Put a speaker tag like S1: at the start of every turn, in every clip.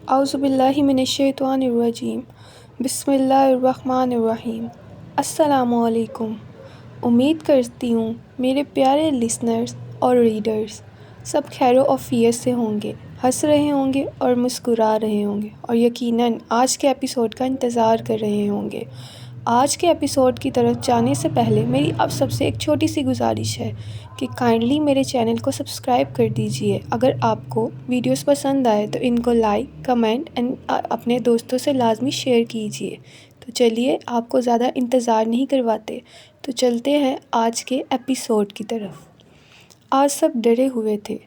S1: اعوذ باللہ من الشیطان الرجیم بسم اللہ الرحمن الرحیم۔ السلام علیکم۔ امید کرتی ہوں میرے پیارے لسنرز اور ریڈرز سب خیر و عافیت سے ہوں گے، ہنس رہے ہوں گے اور مسکرا رہے ہوں گے، اور یقیناً آج کے ایپیسوڈ کا انتظار کر رہے ہوں گے۔ آج کے ایپیسوڈ کی طرف جانے سے پہلے میری آپ سب سے ایک چھوٹی سی گزارش ہے کہ کائنڈلی میرے چینل کو سبسکرائب کر دیجئے۔ اگر آپ کو ویڈیوز پسند آئے تو ان کو لائک، کمنٹ اینڈ اپنے دوستوں سے لازمی شیئر کیجئے۔ تو چلیے آپ کو زیادہ انتظار نہیں کرواتے، تو چلتے ہیں آج کے ایپیسوڈ کی طرف۔ آج سب ڈرے ہوئے تھے۔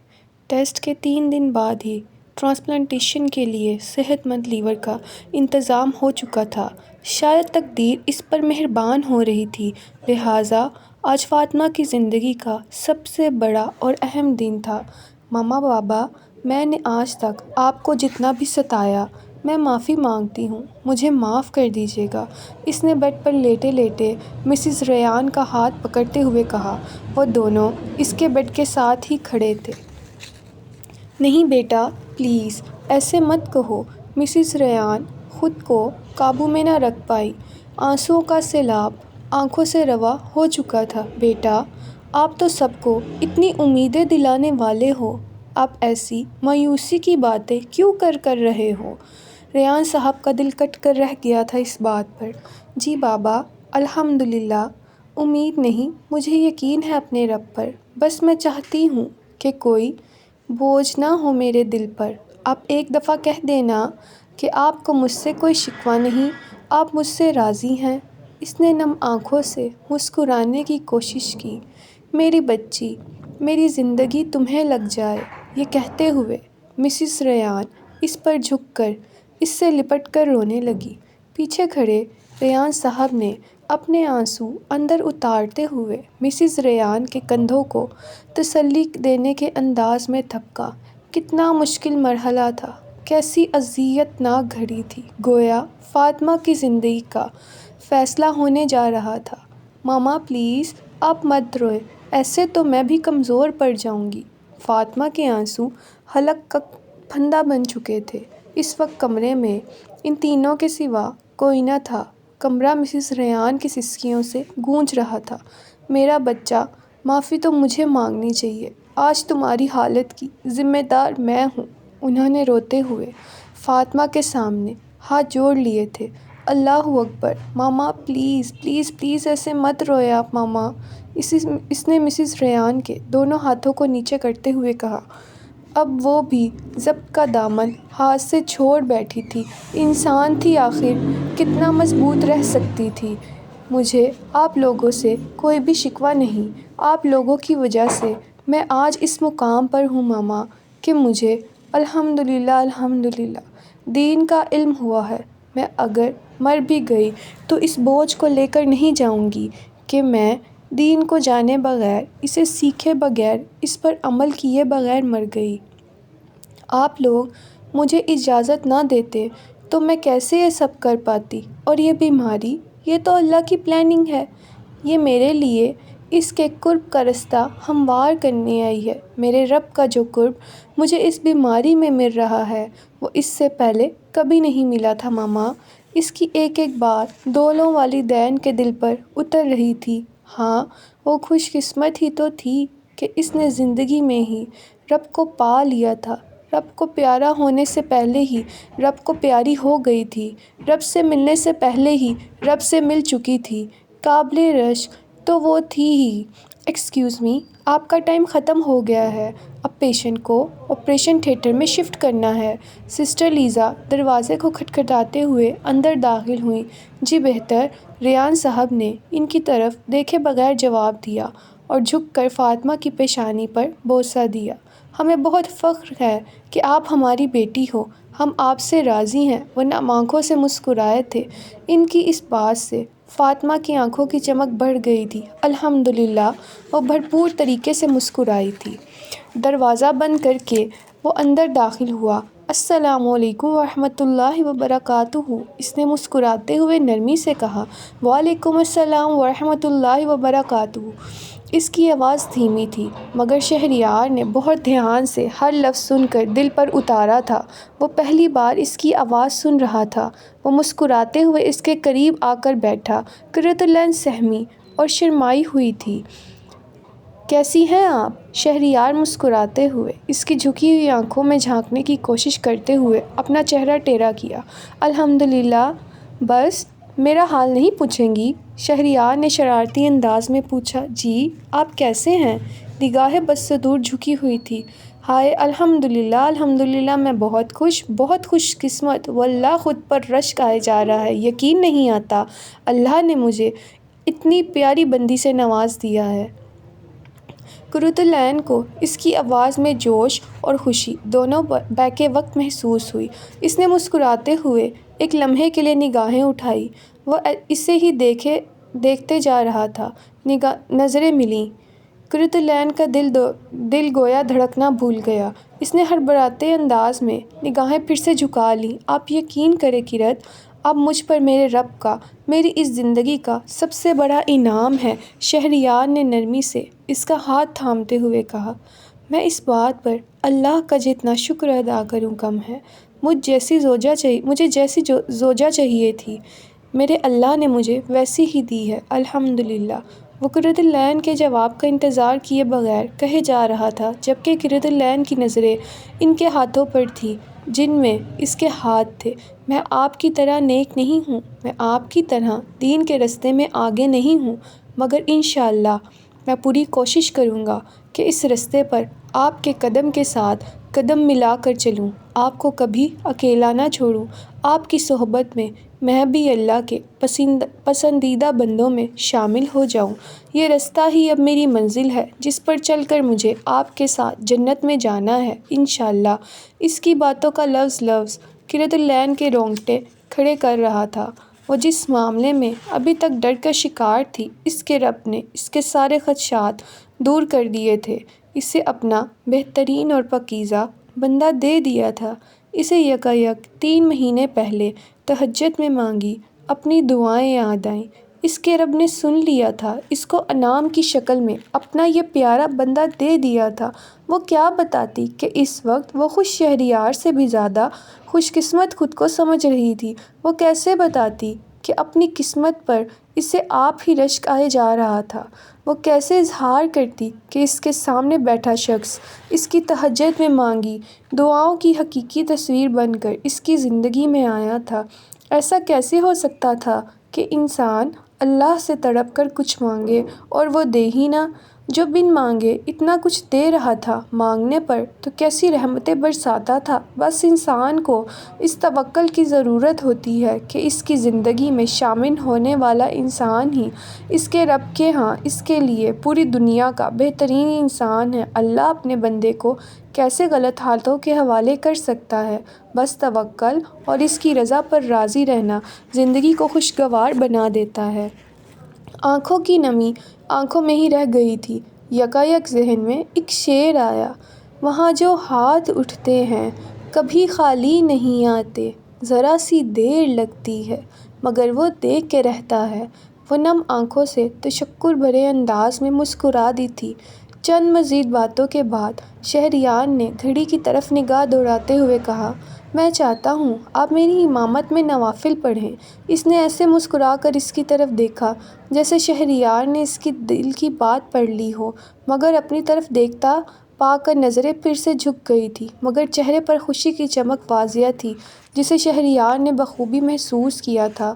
S1: ٹیسٹ کے 3 دن بعد ہی ٹرانسپلانٹیشن کے لیے صحت مند لیور کا انتظام ہو چکا تھا۔ شاید تقدیر اس پر مہربان ہو رہی تھی، لہٰذا آج فاطمہ کی زندگی کا سب سے بڑا اور اہم دن تھا۔ ماما بابا، میں نے آج تک آپ کو جتنا بھی ستایا، میں معافی مانگتی ہوں، مجھے معاف کر دیجیے گا، اس نے بیڈ پر لیٹے لیٹے مسز ریان کا ہاتھ پکڑتے ہوئے کہا۔ وہ دونوں اس کے بیڈ کے ساتھ ہی کھڑے تھے۔ نہیں بیٹا، پلیز ایسے مت کہو۔ مسز ریان خود کو قابو میں نہ رکھ پائی۔ آنسوؤں کا سیلاب آنکھوں سے رواں ہو چکا تھا۔ بیٹا، آپ تو سب کو اتنی امیدیں دلانے والے ہو، آپ ایسی مایوسی کی باتیں کیوں کر رہے ہو؟ ریان صاحب کا دل کٹ کر رہ گیا تھا اس بات پر۔ جی بابا، الحمدللہ، امید نہیں، مجھے یقین ہے اپنے رب پر، بس میں چاہتی ہوں کہ کوئی بوجھ نہ ہو میرے دل پر۔ آپ ایک دفعہ کہہ دینا کہ آپ کو مجھ سے کوئی شکوہ نہیں، آپ مجھ سے راضی ہیں۔ اس نے نم آنکھوں سے مسکرانے کی کوشش کی۔ میری بچی، میری زندگی تمہیں لگ جائے، یہ کہتے ہوئے مسز ریان اس پر جھک کر اس سے لپٹ کر رونے لگی۔ پیچھے کھڑے ریان صاحب نے اپنے آنسو اندر اتارتے ہوئے مسز ریان کے کندھوں کو تسلی دینے کے انداز میں تھپکا۔ کتنا مشکل مرحلہ تھا، کیسی اذیت ناک گھڑی تھی، گویا فاطمہ کی زندگی کا فیصلہ ہونے جا رہا تھا۔ ماما پلیز، آپ مت روئیں، ایسے تو میں بھی کمزور پڑ جاؤں گی۔ فاطمہ کے آنسو حلق کا پھندا بن چکے تھے۔ اس وقت کمرے میں ان تینوں کے سوا کوئی نہ تھا۔ کمرہ مسز ریان کی سسکیوں سے گونج رہا تھا۔ میرا بچہ، معافی تو مجھے مانگنی چاہیے، آج تمہاری حالت کی ذمہ دار میں ہوں۔ انہوں نے روتے ہوئے فاطمہ کے سامنے ہاتھ جوڑ لیے تھے۔ اللہ اکبر، ماما پلیز پلیز پلیز ایسے مت روئے آپ ماما، اس نے مسز ریان کے دونوں ہاتھوں کو نیچے کرتے ہوئے کہا۔ اب وہ بھی ضبط کا دامن ہاتھ سے چھوڑ بیٹھی تھی۔ انسان تھی آخر، کتنا مضبوط رہ سکتی تھی۔ مجھے آپ لوگوں سے کوئی بھی شکوہ نہیں، آپ لوگوں کی وجہ سے میں آج اس مقام پر ہوں ماما، کہ مجھے الحمدللہ دین کا علم ہوا ہے۔ میں اگر مر بھی گئی تو اس بوجھ کو لے کر نہیں جاؤں گی کہ میں دین کو جانے بغیر، اسے سیکھے بغیر، اس پر عمل کیے بغیر مر گئی۔ آپ لوگ مجھے اجازت نہ دیتے تو میں کیسے یہ سب کر پاتی؟ اور یہ بیماری، یہ تو اللہ کی پلاننگ ہے، یہ میرے لیے اس کے قرب کا رستہ ہموار کرنے آئی ہے۔ میرے رب کا جو قرب مجھے اس بیماری میں مل رہا ہے، وہ اس سے پہلے کبھی نہیں ملا تھا ماما۔ اس کی ایک ایک بات دونوں والدین کے دل پر اتر رہی تھی۔ ہاں، وہ خوش قسمت ہی تو تھی کہ اس نے زندگی میں ہی رب کو پا لیا تھا، رب کو پیارا ہونے سے پہلے ہی رب کو پیاری ہو گئی تھی، رب سے ملنے سے پہلے ہی رب سے مل چکی تھی۔ قابل رشک تو وہ تھی ہی۔ ایکسکیوز می، آپ کا ٹائم ختم ہو گیا ہے، اب پیشنٹ کو آپریشن تھیٹر میں شفٹ کرنا ہے۔ سسٹر لیزا دروازے کو کھٹکھٹاتے ہوئے اندر داخل ہوئیں۔ جی بہتر، ریان صاحب نے ان کی طرف دیکھے بغیر جواب دیا اور جھک کر فاطمہ کی پیشانی پر بوسہ دیا۔ ہمیں بہت فخر ہے کہ آپ ہماری بیٹی ہو، ہم آپ سے راضی ہیں۔ وہ نم آنکھوں سے مسکرائے تھے۔ ان کی اس بات سے فاطمہ کی آنکھوں کی چمک بڑھ گئی تھی۔ الحمدللہ، وہ بھرپور طریقے سے مسکرائی تھی۔ دروازہ بند کر کے وہ اندر داخل ہوا۔ السلام علیکم ورحمۃ اللہ وبرکاتہ، اس نے مسکراتے ہوئے نرمی سے کہا۔ وعلیکم السلام ورحمۃ اللہ وبرکاتہ۔ اس کی آواز دھیمی تھی مگر شہریار نے بہت دھیان سے ہر لفظ سن کر دل پر اتارا تھا۔ وہ پہلی بار اس کی آواز سن رہا تھا۔ وہ مسکراتے ہوئے اس کے قریب آ کر بیٹھا۔ قرۃ العین سہمی اور شرمائی ہوئی تھی۔ کیسی ہیں آپ؟ شہریار مسکراتے ہوئے اس کی جھکی ہوئی آنکھوں میں جھانکنے کی کوشش کرتے ہوئے اپنا چہرہ ٹیڑھا کیا۔ الحمدللہ۔ بس میرا حال نہیں پوچھیں گی؟ شہریار نے شرارتی انداز میں پوچھا۔ جی، آپ کیسے ہیں؟ نگاہیں بدستور جھکی ہوئی تھی۔ ہائے الحمدللہ الحمدللہ، میں بہت خوش قسمت، واللہ خود پر رشک آئے جا رہا ہے، یقین نہیں آتا اللہ نے مجھے اتنی پیاری بندی سے نواز دیا ہے۔ قرۃ العین کو اس کی آواز میں جوش اور خوشی دونوں بیک وقت محسوس ہوئی۔ اس نے مسکراتے ہوئے ایک لمحے کے لیے نگاہیں اٹھائیں۔ وہ اسے ہی دیکھتے جا رہا تھا۔ نظریں ملیں۔ قرۃ العین کا دل گویا دھڑکنا بھول گیا۔ اس نے ہڑبڑاتے انداز میں نگاہیں پھر سے جھکا لیں۔ آپ یقین کریں قرۃ، آپ مجھ پر میرے رب کا، میری اس زندگی کا سب سے بڑا انعام ہیں۔ شہریار نے نرمی سے اس کا ہاتھ تھامتے ہوئے کہا۔ میں اس بات پر اللہ کا جتنا شکر ادا کروں کم ہے۔ مجھے جیسی زوجہ چاہیے تھی، میرے اللہ نے مجھے ویسی ہی دی ہے، الحمدللہ۔ وہ قرۃ العین کے جواب کا انتظار کیے بغیر کہے جا رہا تھا، جبکہ قرۃ العین کی نظریں ان کے ہاتھوں پر تھیں جن میں اس کے ہاتھ تھے۔ میں آپ کی طرح نیک نہیں ہوں، میں آپ کی طرح دین کے راستے میں آگے نہیں ہوں، مگر انشاءاللہ میں پوری کوشش کروں گا کہ اس راستے پر آپ کے قدم کے ساتھ قدم ملا کر چلوں، آپ کو کبھی اکیلا نہ چھوڑوں، آپ کی صحبت میں بھی اللہ کے پسندیدہ بندوں میں شامل ہو جاؤں۔ یہ راستہ ہی اب میری منزل ہے جس پر چل کر مجھے آپ کے ساتھ جنت میں جانا ہے، انشاءاللہ۔ اس کی باتوں کا لفظ لفظ قرۃ العین کے رونگٹے کھڑے کر رہا تھا۔ وہ جس معاملے میں ابھی تک ڈر کا شکار تھی، اس کے رب نے اس کے سارے خدشات دور کر دیے تھے۔ اسے اپنا بہترین اور پاکیزہ بندہ دے دیا تھا۔ اسے یکایک 3 مہینے پہلے تہجد میں مانگی اپنی دعائیں یاد آئیں۔ اس کے رب نے سن لیا تھا، اس کو انعام کی شکل میں اپنا یہ پیارا بندہ دے دیا تھا۔ وہ کیا بتاتی کہ اس وقت وہ خود شہریار سے بھی زیادہ خوش قسمت خود کو سمجھ رہی تھی۔ وہ کیسے بتاتی کہ اپنی قسمت پر اسے آپ ہی رشک آئے جا رہا تھا۔ وہ کیسے اظہار کرتی کہ اس کے سامنے بیٹھا شخص اس کی تہجد میں مانگی دعاؤں کی حقیقی تصویر بن کر اس کی زندگی میں آیا تھا۔ ایسا کیسے ہو سکتا تھا کہ انسان اللہ سے تڑپ کر کچھ مانگے اور وہ دے ہی نہ، جو بن مانگے اتنا کچھ دے رہا تھا، مانگنے پر تو کیسی رحمتیں برساتا تھا۔ بس انسان کو اس توکل کی ضرورت ہوتی ہے کہ اس کی زندگی میں شامل ہونے والا انسان ہی اس کے رب کے ہاں اس کے لیے پوری دنیا کا بہترین انسان ہے۔ اللہ اپنے بندے کو کیسے غلط ہاتھوں کے حوالے کر سکتا ہے؟ بس توکل اور اس کی رضا پر راضی رہنا زندگی کو خوشگوار بنا دیتا ہے۔ آنکھوں کی نمی آنکھوں میں ہی رہ گئی تھی۔ یکایک ذہن میں ایک شعر آیا۔ وہاں جو ہاتھ اٹھتے ہیں کبھی خالی نہیں آتے، ذرا سی دیر لگتی ہے مگر وہ دیکھ کے رہتا ہے۔ وہ نم آنکھوں سے تشکر بھرے انداز میں مسکرا دی تھی۔ چند مزید باتوں کے بعد شہریار نے گھڑی کی طرف نگاہ دوڑاتے ہوئے کہا، میں چاہتا ہوں آپ میری امامت میں نوافل پڑھیں۔ اس نے ایسے مسکرا کر اس کی طرف دیکھا جیسے شہریار نے اس کی دل کی بات پڑھ لی ہو، مگر اپنی طرف دیکھتا پا کر نظریں پھر سے جھک گئی تھیں، مگر چہرے پر خوشی کی چمک واضح تھی جسے شہریار نے بخوبی محسوس کیا تھا۔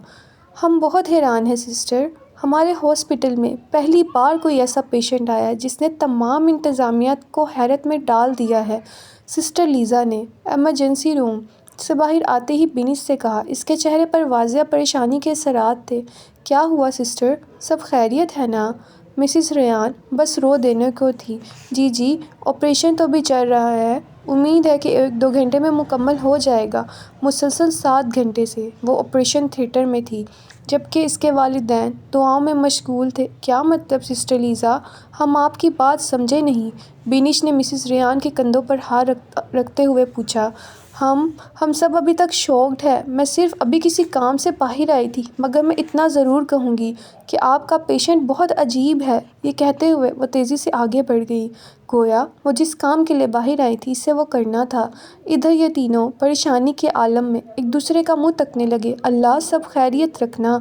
S1: ہم بہت حیران ہیں سسٹر، ہمارے ہاسپٹل میں پہلی بار کوئی ایسا پیشنٹ آیا ہے جس نے تمام انتظامیہ کو حیرت میں ڈال دیا ہے، سسٹر لیزا نے ایمرجنسی روم سے باہر آتے ہی بینش سے کہا۔ اس کے چہرے پر واضح پریشانی کے اثرات تھے۔ کیا ہوا سسٹر؟ سب خیریت ہے نا؟ مسز ریان بس رو دینے کو تھی۔ جی آپریشن تو بھی چل رہا ہے، امید ہے کہ 1-2 گھنٹے میں مکمل ہو جائے گا۔ مسلسل 7 گھنٹے سے وہ آپریشن تھیٹر میں تھی، جبکہ اس کے والدین دعاؤں میں مشغول تھے۔ کیا مطلب سسٹر لیزا؟ ہم آپ کی بات سمجھے نہیں، بینش نے مسز ریان کے کندھوں پر ہاتھ رکھتے ہوئے پوچھا۔ ہم سب ابھی تک شاکڈ ہیں۔ میں صرف ابھی کسی کام سے باہر آئی تھی، مگر میں اتنا ضرور کہوں گی کہ آپ کا پیشنٹ بہت عجیب ہے۔ یہ کہتے ہوئے وہ تیزی سے آگے بڑھ گئی، گویا وہ جس کام کے لیے باہر آئی تھی اسے وہ کرنا تھا۔ ادھر یہ تینوں پریشانی کے عالم میں ایک دوسرے کا منہ تکنے لگے۔ اللہ سب خیریت رکھنا۔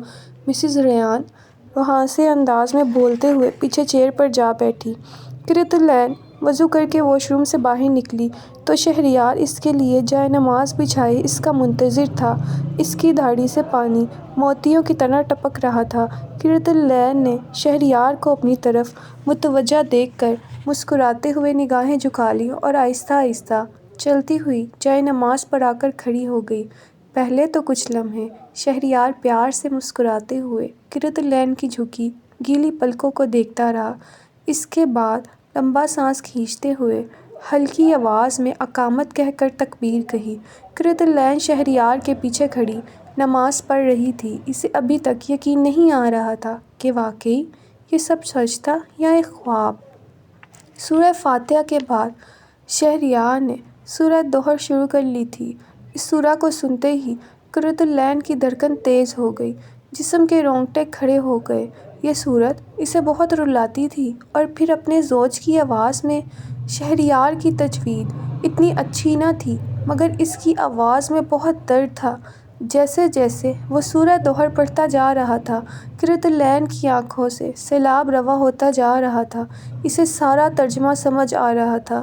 S1: مسز ریان روحانسی انداز میں بولتے ہوئے پیچھے چیئر پر جا بیٹھی۔ کیرتھلین وضو کر کے واش روم سے باہر نکلی تو شہریار اس کے لیے جائے نماز بچھائے اس کا منتظر تھا۔ اس کی داڑھی سے پانی موتیوں کی طرح ٹپک رہا تھا۔ کیرتھلین نے شہریار کو اپنی طرف متوجہ دیکھ کر مسکراتے ہوئے نگاہیں جھکا لیں اور آہستہ آہستہ چلتی ہوئی جائے نماز پر آ کر کھڑی ہو گئی۔ پہلے تو کچھ لمحے شہریار پیار سے مسکراتے ہوئے کیرتھلین کی جھکی گیلی پلکوں کو دیکھتا رہا۔ اس کے بعد لمبا سانس کھینچتے ہوئے ہلکی آواز میں اقامت کہہ کر تکبیر کہی۔ کیرتھلین شہریار کے پیچھے کھڑی نماز پڑھ رہی تھی۔ اسے ابھی تک یقین نہیں آ رہا تھا کہ واقعی یہ سب سچ تھا یا ایک خواب۔ سورہ فاتحہ کے بعد شہریار نے سورہ دوحہ شروع کر لی تھی۔ اس سورہ کو سنتے ہی کیرتھلین کی دھڑکن تیز ہو گئی، جسم کے رونگٹے کھڑے ہو گئے۔ یہ سورت اسے بہت رلاتی تھی اور پھر اپنے زوج کی آواز میں شہریار کی تجوید اتنی اچھی نہ تھی، مگر اس کی آواز میں بہت درد تھا۔ جیسے جیسے وہ سورہ دوحہ پڑھتا جا رہا تھا، کیرتھلین کی آنکھوں سے سیلاب رواں ہوتا جا رہا تھا۔ اسے سارا ترجمہ سمجھ آ رہا تھا۔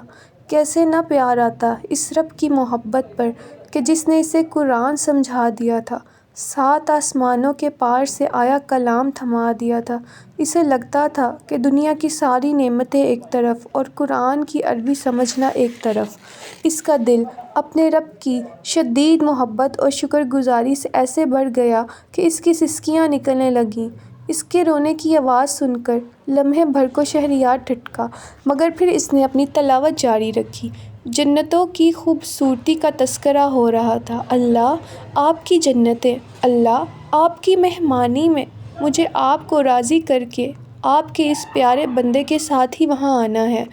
S1: کیسے نہ پیار آتا اس رب کی محبت پر کہ جس نے اسے قرآن سمجھا دیا تھا، 7 آسمانوں کے پار سے آیا کلام تھما دیا تھا۔ اسے لگتا تھا کہ دنیا کی ساری نعمتیں ایک طرف اور قرآن کی عربی سمجھنا ایک طرف۔ اس کا دل اپنے رب کی شدید محبت اور شکر گزاری سے ایسے بھر گیا کہ اس کی سسکیاں نکلنے لگیں۔ اس کے رونے کی آواز سن کر لمحے بھر کو شہریار ٹھٹکا، مگر پھر اس نے اپنی تلاوت جاری رکھی۔ جنتوں کی خوبصورتی کا تذکرہ ہو رہا تھا۔ اللہ آپ کی جنتیں، اللہ آپ کی مہمانی میں مجھے آپ کو راضی کر کے آپ کے اس پیارے بندے کے ساتھ ہی وہاں آنا ہے۔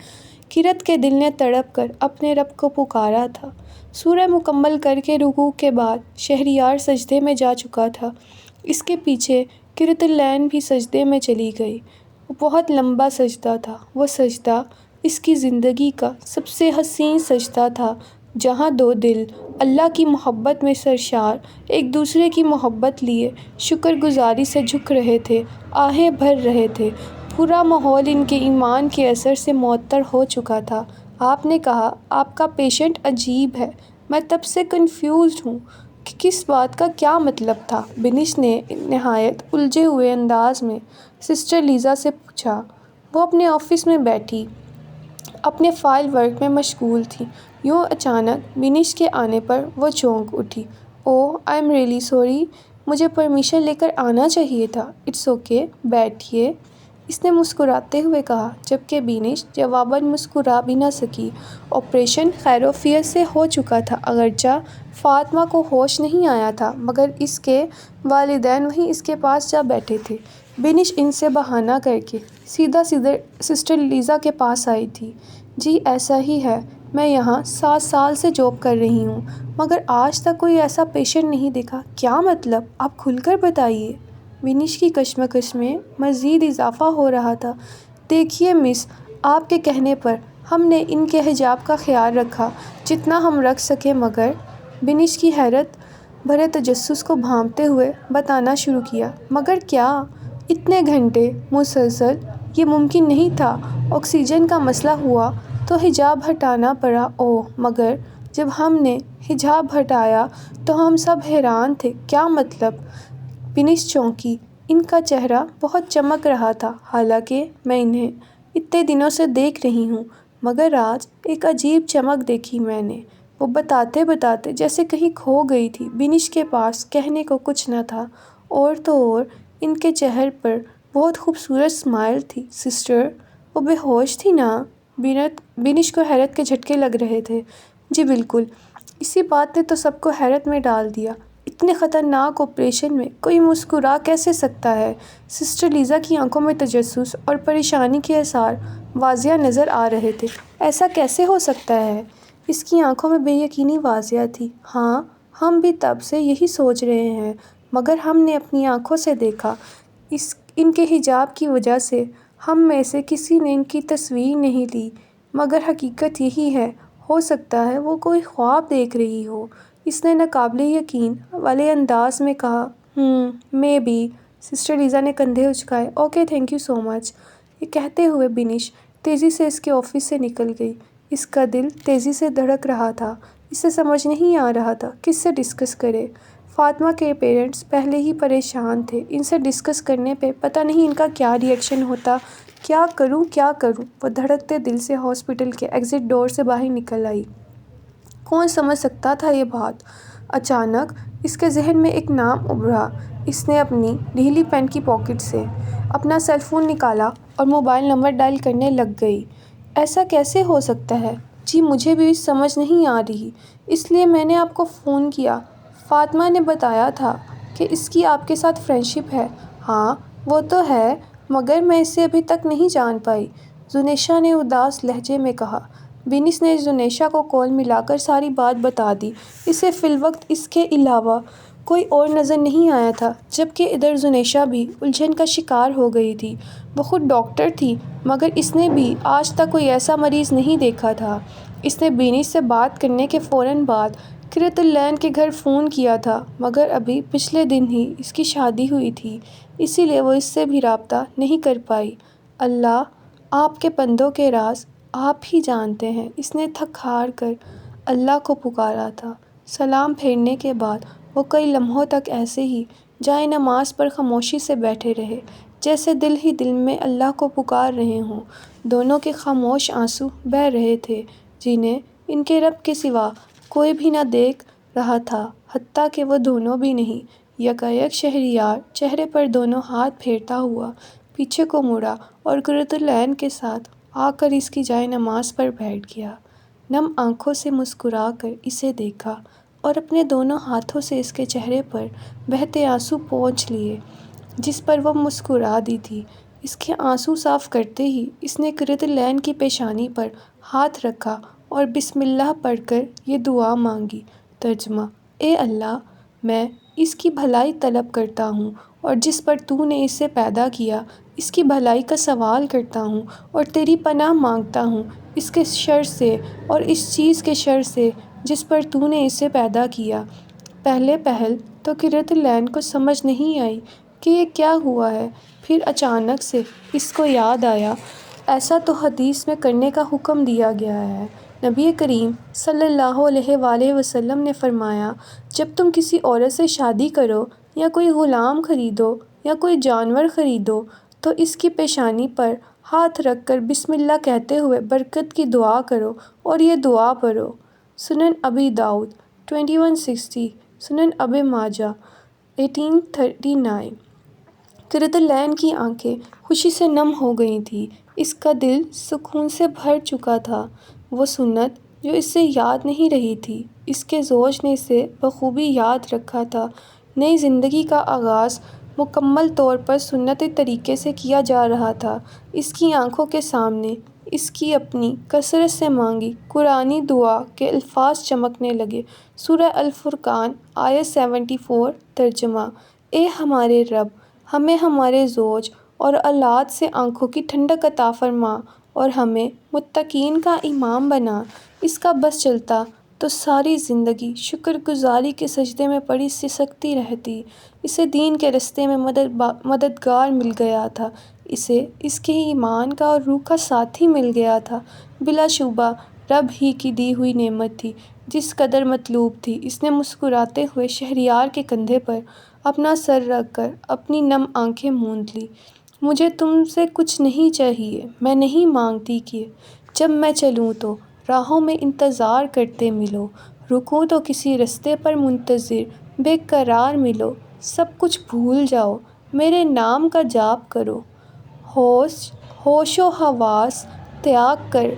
S1: کیرت کے دل نے تڑپ کر اپنے رب کو پکارا تھا۔ سورہ مکمل کر کے رکوع کے بعد شہریار سجدے میں جا چکا تھا۔ اس کے پیچھے کیرتھلین بھی سجدے میں چلی گئی۔ وہ بہت لمبا سجدہ تھا۔ وہ سجدہ اس کی زندگی کا سب سے حسین سجدہ تھا، جہاں 2 دل اللہ کی محبت میں سرشار ایک دوسرے کی محبت لیے شکر گزاری سے جھک رہے تھے، آہیں بھر رہے تھے۔ پورا ماحول ان کے ایمان کے اثر سے معطر ہو چکا تھا۔ آپ نے کہا آپ کا پیشنٹ عجیب ہے۔ میں تب سے کنفیوزڈ ہوں کہ کس بات کا کیا مطلب تھا، بینش نے نہایت الجھے ہوئے انداز میں سسٹر لیزا سے پوچھا۔ وہ اپنے آفس میں بیٹھی اپنے فائل ورک میں مشغول تھیں۔ یوں اچانک بینش کے آنے پر وہ چونک اٹھی۔ اوہ آئی ایم ریئلی سوری، مجھے پرمیشن لے کر آنا چاہیے تھا۔ اٹس اوکے، بیٹھیے، اس نے مسکراتے ہوئے کہا، جبکہ بینش جواباً مسکرا بھی نہ سکی۔ آپریشن خیر و عافیت سے ہو چکا تھا، اگرچہ فاطمہ کو ہوش نہیں آیا تھا، مگر اس کے والدین وہیں اس کے پاس جا بیٹھے تھے۔ بینش ان سے بہانہ کر کے سیدھا سسٹر لیزا کے پاس آئی تھی۔ جی ایسا ہی ہے، میں یہاں 7 سال سے جاب کر رہی ہوں، مگر آج تک کوئی ایسا پیشنٹ نہیں دیکھا۔ کیا مطلب؟ آپ کھل کر بتائیے۔ بینش کی کشمکش میں مزید اضافہ ہو رہا تھا۔ دیکھیے مس، آپ کے کہنے پر ہم نے ان کے حجاب کا خیال رکھا جتنا ہم رکھ سکے، مگر بینش کی حیرت بھرے تجسس کو بھانپتے ہوئے بتانا شروع کیا۔ مگر کیا؟ اتنے گھنٹے مسلسل یہ ممکن نہیں تھا۔ آکسیجن کا مسئلہ ہوا تو حجاب ہٹانا پڑا۔ اوہ مگر جب ہم نے حجاب ہٹایا تو ہم سب حیران تھے۔ کیا مطلب؟ بینش چونکی۔ ان کا چہرہ بہت چمک رہا تھا، حالانکہ میں انہیں اتنے دنوں سے دیکھ رہی ہوں، مگر آج ایک عجیب چمک دیکھی میں نے۔ وہ بتاتے بتاتے جیسے کہیں کھو گئی تھی۔ بینش کے پاس کہنے کو کچھ نہ تھا، اور تو اور ان کے چہرے پر بہت خوبصورت اسمائل تھی۔ سسٹر، وہ بے ہوش تھی نا؟ بینش کو حیرت کے جھٹکے لگ رہے تھے۔ جی بالکل، اسی بات نے تو سب کو حیرت میں ڈال دیا۔ اتنے خطرناک آپریشن میں کوئی مسکرا کیسے سکتا ہے؟ سسٹر لیزا کی آنکھوں میں تجسس اور پریشانی کے آثار واضح نظر آ رہے تھے۔ ایسا کیسے ہو سکتا ہے؟ اس کی آنکھوں میں بے یقینی واضح تھی۔ ہاں، ہم بھی تب سے یہی سوچ رہے ہیں، مگر ہم نے اپنی آنکھوں سے دیکھا۔ ان کے حجاب کی وجہ سے ہم میں سے کسی نے ان کی تصویر نہیں لی، مگر حقیقت یہی ہے۔ ہو سکتا ہے وہ کوئی خواب دیکھ رہی ہو، اس نے ناقابل یقین والے انداز میں کہا۔ May be. سسٹر لیزا نے کندھے اچکائے۔ اوکے، تھینک یو سو مچ۔ یہ کہتے ہوئے بینش تیزی سے اس کے آفس سے نکل گئی۔ اس کا دل تیزی سے دھڑک رہا تھا۔ اسے سمجھ نہیں آ رہا تھا کس سے ڈسکس کرے۔ فاطمہ کے پیرنٹس پہلے ہی پریشان تھے، ان سے ڈسکس کرنے پہ پتہ نہیں ان کا کیا ری ایکشن ہوتا۔ کیا کروں؟ وہ دھڑکتے دل سے ہاسپٹل کے ایگزٹ ڈور سے باہر نکل آئی۔ کون سمجھ سکتا تھا یہ بات؟ اچانک اس کے ذہن میں ایک نام ابھرا۔ اس نے اپنی ڈھیلی پینٹ کی پاکٹ سے اپنا سیل فون نکالا اور موبائل نمبر ڈائل کرنے لگ گئی۔ ایسا کیسے ہو سکتا ہے؟ جی مجھے بھی سمجھ نہیں آ رہی، اس لیے میں نے آپ کو فون کیا۔ فاطمہ نے بتایا تھا کہ اس کی آپ کے ساتھ فرینڈ شپ ہے۔ ہاں وہ تو ہے، مگر میں اسے ابھی تک نہیں جان پائی، زنیشا نے اداس لہجے میں کہا۔ بینش نے زنیشا کو کال ملا کر ساری بات بتا دی۔ اسے فی الوقت اس کے علاوہ کوئی اور نظر نہیں آیا تھا، جبکہ ادھر زنیشا بھی الجھن کا شکار ہو گئی تھی۔ وہ خود ڈاکٹر تھی، مگر اس نے بھی آج تک کوئی ایسا مریض نہیں دیکھا تھا۔ اس نے بینش سے بات کرنے کے فوراً بعد قرۃ العین کے گھر فون کیا تھا، مگر ابھی پچھلے دن ہی اس کی شادی ہوئی تھی، اسی لیے وہ اس سے بھی رابطہ نہیں کر پائی۔ اللہ، آپ کے بندوں کے راز آپ ہی جانتے ہیں۔ اس نے تھک ہار کر اللہ کو پکارا تھا۔ سلام پھیرنے کے بعد وہ کئی لمحوں تک ایسے ہی جائے نماز پر خاموشی سے بیٹھے رہے، جیسے دل ہی دل میں اللہ کو پکار رہے ہوں۔ دونوں کے خاموش آنسو بہہ رہے تھے، جنہیں ان کے رب کے سوا کوئی بھی نہ دیکھ رہا تھا، حتیٰ کہ وہ دونوں بھی نہیں۔ یکایک شہریار چہرے پر دونوں ہاتھ پھیرتا ہوا پیچھے کو مڑا اور قرۃ العین کے ساتھ آ کر اس کی جائے نماز پر بیٹھ گیا۔ نم آنکھوں سے مسکرا کر اسے دیکھا اور اپنے دونوں ہاتھوں سے اس کے چہرے پر بہتے آنسو پونچھ لیے، جس پر وہ مسکرا دی تھی۔ اس کے آنسو صاف کرتے ہی اس نے قرۃ العین کی پیشانی پر ہاتھ رکھا اور بسم اللہ پڑھ کر یہ دعا مانگی۔ ترجمہ: اے اللہ، میں اس کی بھلائی طلب کرتا ہوں اور جس پر تو نے اسے پیدا کیا اس کی بھلائی کا سوال کرتا ہوں اور تیری پناہ مانگتا ہوں اس کے شر سے اور اس چیز کے شر سے جس پر تو نے اسے پیدا کیا۔ پہلے پہل تو قرۃ العین کو سمجھ نہیں آئی کہ یہ کیا ہوا ہے، پھر اچانک سے اس کو یاد آیا، ایسا تو حدیث میں کرنے کا حکم دیا گیا ہے۔ نبی کریم صلی اللہ علیہ وآلہ وسلم نے فرمایا، جب تم کسی عورت سے شادی کرو یا کوئی غلام خریدو یا کوئی جانور خریدو تو اس کی پیشانی پر ہاتھ رکھ کر بسم اللہ کہتے ہوئے برکت کی دعا کرو اور یہ دعا پڑھو۔ سنن ابی داؤد 2160، سنن ابن ماجہ 1839۔ قرۃ العین کی آنکھیں خوشی سے نم ہو گئی تھیں، اس کا دل سکون سے بھر چکا تھا۔ وہ سنت جو اس سے یاد نہیں رہی تھی، اس کے زوج نے اسے بخوبی یاد رکھا تھا۔ نئی زندگی کا آغاز مکمل طور پر سنتی طریقے سے کیا جا رہا تھا۔ اس کی آنکھوں کے سامنے اس کی اپنی کثرت سے مانگی قرآنی دعا کے الفاظ چمکنے لگے۔ سورہ الفرقان آیت 74۔ ترجمہ: اے ہمارے رب، ہمیں ہمارے زوج اور اولاد سے آنکھوں کی ٹھنڈک عطا فرما اور ہمیں متقین کا امام بنا۔ اس کا بس چلتا تو ساری زندگی شکر گزاری کے سجدے میں پڑی سسکتی رہتی۔ اسے دین کے راستے میں مددگار مل گیا تھا، اسے اس کے ایمان کا اور روح کا ساتھی مل گیا تھا۔ بلا شبہ رب ہی کی دی ہوئی نعمت تھی، جس قدر مطلوب تھی۔ اس نے مسکراتے ہوئے شہریار کے کندھے پر اپنا سر رکھ کر اپنی نم آنکھیں موند لیں۔ مجھے تم سے کچھ نہیں چاہیے، میں نہیں مانگتی کہ جب میں چلوں تو راہوں میں انتظار کرتے ملو، رکوں تو کسی راستے پر منتظر بے قرار ملو۔ سب کچھ بھول جاؤ، میرے نام کا جاپ کرو، ہوش و حواس تیاگ کر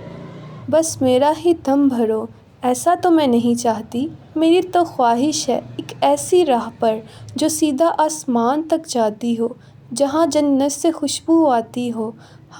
S1: بس میرا ہی دم بھرو۔ ایسا تو میں نہیں چاہتی، میری تو خواہش ہے ایک ایسی راہ پر جو سیدھا آسمان تک جاتی ہو، جہاں جنت سے خوشبو آتی ہو،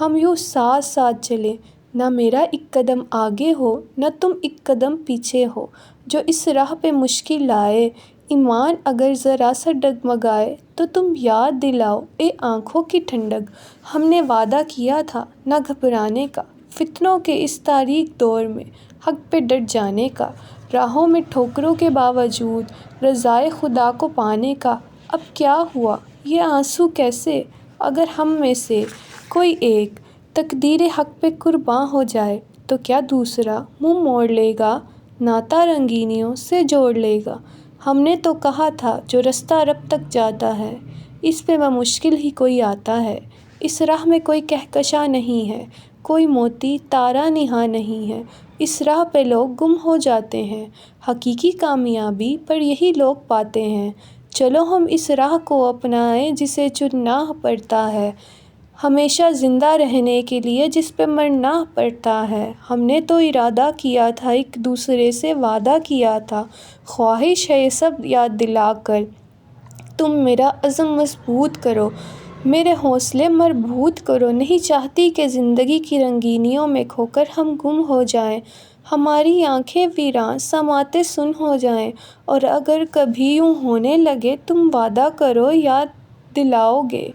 S1: ہم یوں ساتھ ساتھ چلیں، نہ میرا ایک قدم آگے ہو نہ تم ایک قدم پیچھے ہو، جو اس راہ پہ مشکل لائے، ایمان اگر ذرا سا ڈگمگائے تو تم یاد دلاؤ اے آنکھوں کی ٹھنڈک، ہم نے وعدہ کیا تھا نہ گھبرانے کا، فتنوں کے اس تاریک دور میں حق پہ ڈٹ جانے کا، راہوں میں ٹھوکروں کے باوجود رضائے خدا کو پانے کا۔ اب کیا ہوا یہ آنسو کیسے، اگر ہم میں سے کوئی ایک تقدیر حق پہ قرباں ہو جائے تو کیا دوسرا منہ موڑ لے گا، ناتا رنگینیوں سے جوڑ لے گا۔ ہم نے تو کہا تھا جو رستہ رب تک جاتا ہے اس پہ بمشکل ہی کوئی آتا ہے، اس راہ میں کوئی کہکشاں نہیں ہے، کوئی موتی تارا نہاں نہیں ہے، اس راہ پہ لوگ گم ہو جاتے ہیں، حقیقی کامیابی پر یہی لوگ پاتے ہیں۔ چلو ہم اس راہ کو اپنائیں جسے چننا پڑتا ہے، ہمیشہ زندہ رہنے کے لیے جس پہ مرنا پڑتا ہے۔ ہم نے تو ارادہ کیا تھا، ایک دوسرے سے وعدہ کیا تھا، خواہش ہے یہ سب یاد دلا کر تم میرا عزم مضبوط کرو، میرے حوصلے مربوط کرو، نہیں چاہتی کہ زندگی کی رنگینیوں میں کھو کر ہم گم ہو جائیں، ہماری آنکھیں ویران سماعتیں سن ہو جائیں، اور اگر کبھی یوں ہونے لگے تم وعدہ کرو یاد دلاؤ گے،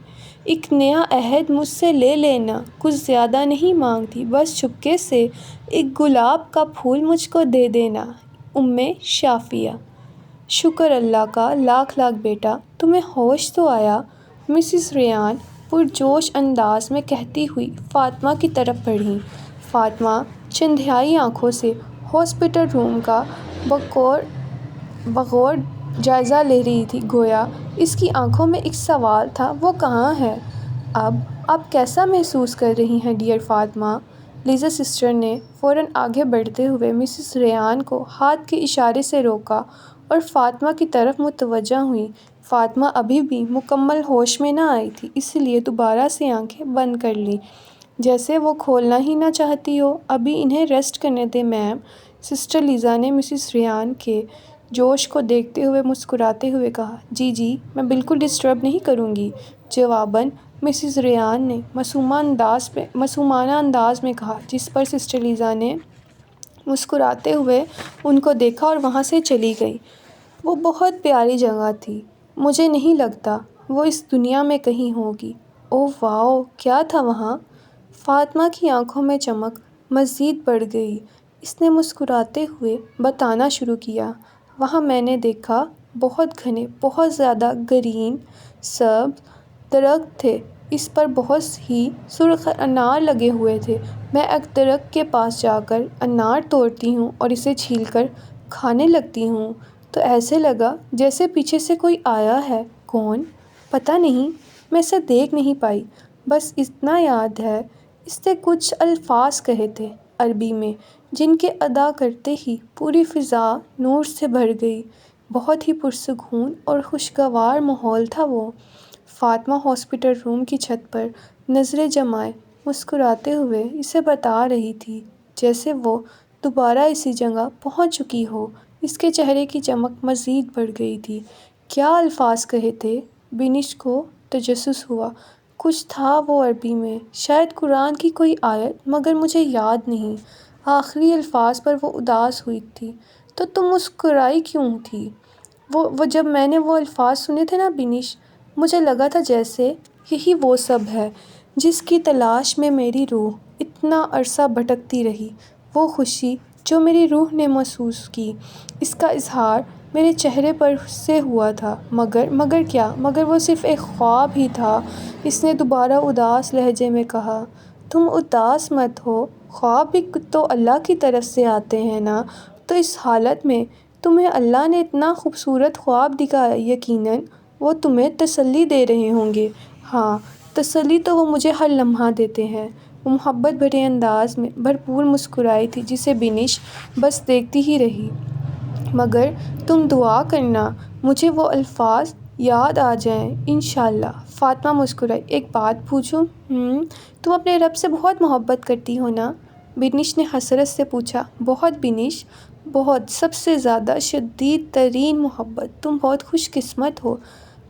S1: ایک نیا عہد مجھ سے لے لینا، کچھ زیادہ نہیں مانگتی، بس چپکے سے ایک گلاب کا پھول مجھ کو دے دینا۔ شافیہ۔ شکر اللہ کا لاکھ لاکھ بیٹا، تمہیں ہوش تو آیا، مسز ریان پرجوش انداز میں کہتی ہوئی فاطمہ کی طرف بڑھیں۔ فاطمہ چندھیائی آنکھوں سے ہاسپٹل روم کا بغور جائزہ لے رہی تھی، گویا اس کی آنکھوں میں ایک سوال تھا، وہ کہاں ہے؟ اب آپ کیسا محسوس کر رہی ہیں ڈیئر فاطمہ؟ لیزا سسٹر نے فوراً آگے بڑھتے ہوئے مسز ریان کو ہاتھ کے اشارے سے روکا اور فاطمہ کی طرف متوجہ ہوئیں۔ فاطمہ ابھی بھی مکمل ہوش میں نہ آئی تھی، اس لیے دوبارہ سے آنکھیں بند کر لیں، جیسے وہ کھولنا ہی نہ چاہتی ہو۔ ابھی انہیں ریسٹ کرنے دیں میم، سسٹر لیزا نے مسز ریان کے جوش کو دیکھتے ہوئے مسکراتے ہوئے کہا۔ جی جی، میں بالکل ڈسٹرب نہیں کروں گی، جواباً مسز ریان نے معصومانہ انداز میں کہا، جس پر سسٹر لیزا نے مسکراتے ہوئے ان کو دیکھا اور وہاں سے چلی گئی۔ وہ بہت پیاری جگہ تھی، مجھے نہیں لگتا وہ اس دنیا میں کہیں ہوگی۔ اوہ واؤ، کیا تھا وہاں؟ فاطمہ کی آنکھوں میں چمک مزید بڑھ گئی، اس نے مسکراتے ہوئے بتانا شروع کیا۔ وہاں میں نے دیکھا بہت گھنے، بہت زیادہ گرین سبز درخت تھے، اس پر بہت ہی سرخ انار لگے ہوئے تھے۔ میں ایک درخت کے پاس جا کر انار توڑتی ہوں اور اسے چھیل کر کھانے لگتی ہوں تو ایسے لگا جیسے پیچھے سے کوئی آیا ہے۔ کون؟ پتہ نہیں، میں اسے دیکھ نہیں پائی، بس اتنا یاد ہے اس نے کچھ الفاظ کہے تھے عربی میں، جن کے ادا کرتے ہی پوری فضا نور سے بھر گئی، بہت ہی پرسکون اور خوشگوار ماحول تھا وہ۔ فاطمہ ہاسپٹل روم کی چھت پر نظریں جمائے مسکراتے ہوئے اسے بتا رہی تھی، جیسے وہ دوبارہ اسی جگہ پہنچ چکی ہو۔ اس کے چہرے کی چمک مزید بڑھ گئی تھی۔ کیا الفاظ کہے تھے؟ بینش کو تجسس ہوا، کچھ تھا وہ عربی میں، شاید قرآن کی کوئی آیت، مگر مجھے یاد نہیں۔ آخری الفاظ پر وہ اداس ہوئی تھی۔ تو تم مسکرائی کیوں تھی؟ وہ جب میں نے وہ الفاظ سنے تھے نا بینش، مجھے لگا تھا جیسے یہی وہ سب ہے جس کی تلاش میں میری روح اتنا عرصہ بھٹکتی رہی، وہ خوشی جو میری روح نے محسوس کی، اس کا اظہار میرے چہرے پر سے ہوا تھا، مگر کیا؟ مگر وہ صرف ایک خواب ہی تھا، اس نے دوبارہ اداس لہجے میں کہا۔ تم اداس مت ہو، خواب بھی تو اللہ کی طرف سے آتے ہیں نا، تو اس حالت میں تمہیں اللہ نے اتنا خوبصورت خواب دکھایا، یقیناً وہ تمہیں تسلی دے رہے ہوں گے۔ ہاں، تسلی تو وہ مجھے ہر لمحہ دیتے ہیں۔ وہ محبت بھرے انداز میں بھرپور مسکرائی تھی، جسے بینش بس دیکھتی ہی رہی۔ مگر تم دعا کرنا مجھے وہ الفاظ یاد آ جائیں انشاءاللہ۔ فاطمہ مسکرائی۔ ایک بات پوچھوں؟ تم اپنے رب سے بہت محبت کرتی ہو نا؟ بینش نے حسرت سے پوچھا۔ بہت بینش، بہت، سب سے زیادہ شدید ترین محبت۔ تم بہت خوش قسمت ہو۔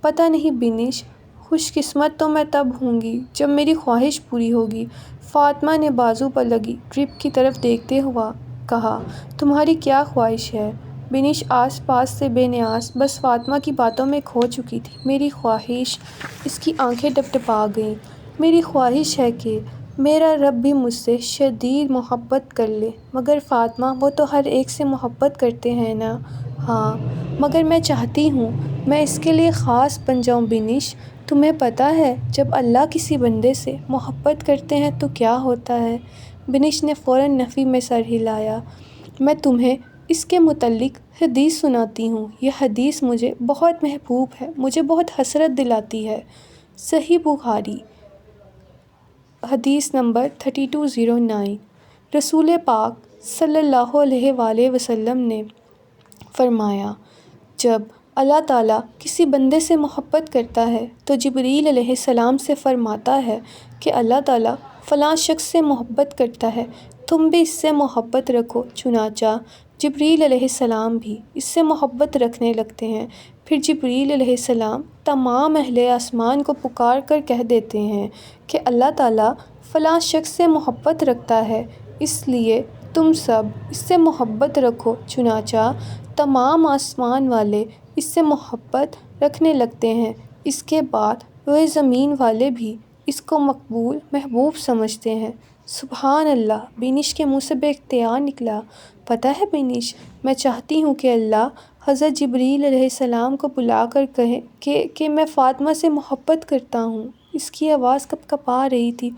S1: پتہ نہیں بینش، خوش قسمت تو میں تب ہوں گی جب میری خواہش پوری ہوگی۔ فاطمہ نے بازو پر لگی ڈرپ کی طرف دیکھتے ہوا کہا، تمہاری کیا خواہش ہے؟ بینش آس پاس سے بے نیاز بس فاطمہ کی باتوں میں کھو چکی تھی۔ میری خواہش، اس کی آنکھیں ٹپٹپا گئیں، میری خواہش ہے کہ میرا رب بھی مجھ سے شدید محبت کر لے۔ مگر فاطمہ، وہ تو ہر ایک سے محبت کرتے ہیں نا؟ ہاں، مگر میں چاہتی ہوں میں اس کے لیے خاص بن جاؤں۔ بینش، تمہیں پتہ ہے جب اللہ کسی بندے سے محبت کرتے ہیں تو کیا ہوتا ہے؟ بینش نے فوراً نفی میں سر ہلایا۔ میں تمہیں اس کے متعلق حدیث سناتی ہوں۔ یہ حدیث مجھے بہت محبوب ہے، مجھے بہت حسرت دلاتی ہے۔ صحیح بخاری، حدیث نمبر 3209۔ رسول پاک صلی اللہ علیہ وآلہ وسلم نے فرمایا، جب اللہ تعالیٰ کسی بندے سے محبت کرتا ہے تو جبریل علیہ السلام سے فرماتا ہے کہ اللہ تعالیٰ فلاں شخص سے محبت کرتا ہے، تم بھی اس سے محبت رکھو۔ چنانچہ جبریل علیہ السلام بھی اس سے محبت رکھنے لگتے ہیں۔ پھر جبریل علیہ السلام تمام اہل آسمان کو پکار کر کہہ دیتے ہیں کہ اللہ تعالیٰ فلاں شخص سے محبت رکھتا ہے، اس لیے تم سب اس سے محبت رکھو۔ چنانچہ تمام آسمان والے اس سے محبت رکھنے لگتے ہیں۔ اس کے بعد روئے زمین والے بھی اس کو مقبول محبوب سمجھتے ہیں۔ سبحان اللہ! بینش کے منہ سے بے اختیار نکلا، پتہ ہے بینش، میں چاہتی ہوں کہ اللہ حضرت جبریل علیہ السلام کو بلا کر کہے کہ میں فاطمہ سے محبت کرتا ہوں۔ اس کی آواز کپ کپا رہی تھی۔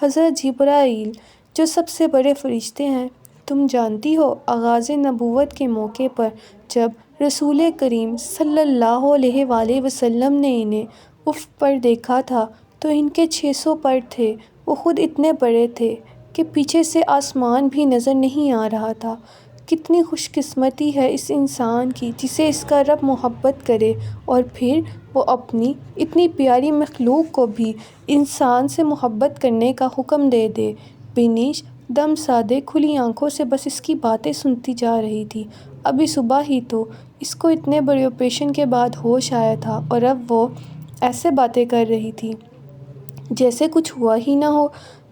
S1: حضرت جبرائیل جو سب سے بڑے فرشتے ہیں، تم جانتی ہو آغاز نبوت کے موقع پر جب رسول کریم صلی اللہ علیہ وآلہ وسلم نے انہیں افق پر دیکھا تھا تو ان کے 600 پر تھے، وہ خود اتنے بڑے تھے کہ پیچھے سے آسمان بھی نظر نہیں آ رہا تھا۔ کتنی خوش قسمتی ہے اس انسان کی جسے اس کا رب محبت کرے اور پھر وہ اپنی اتنی پیاری مخلوق کو بھی انسان سے محبت کرنے کا حکم دے دے۔ بینش دم سادے کھلی آنکھوں سے بس اس کی باتیں سنتی جا رہی تھی۔ ابھی صبح ہی تو اس کو اتنے بڑے آپریشن کے بعد ہوش آیا تھا اور اب وہ ایسے باتیں کر رہی تھی جیسے کچھ ہوا ہی نہ ہو۔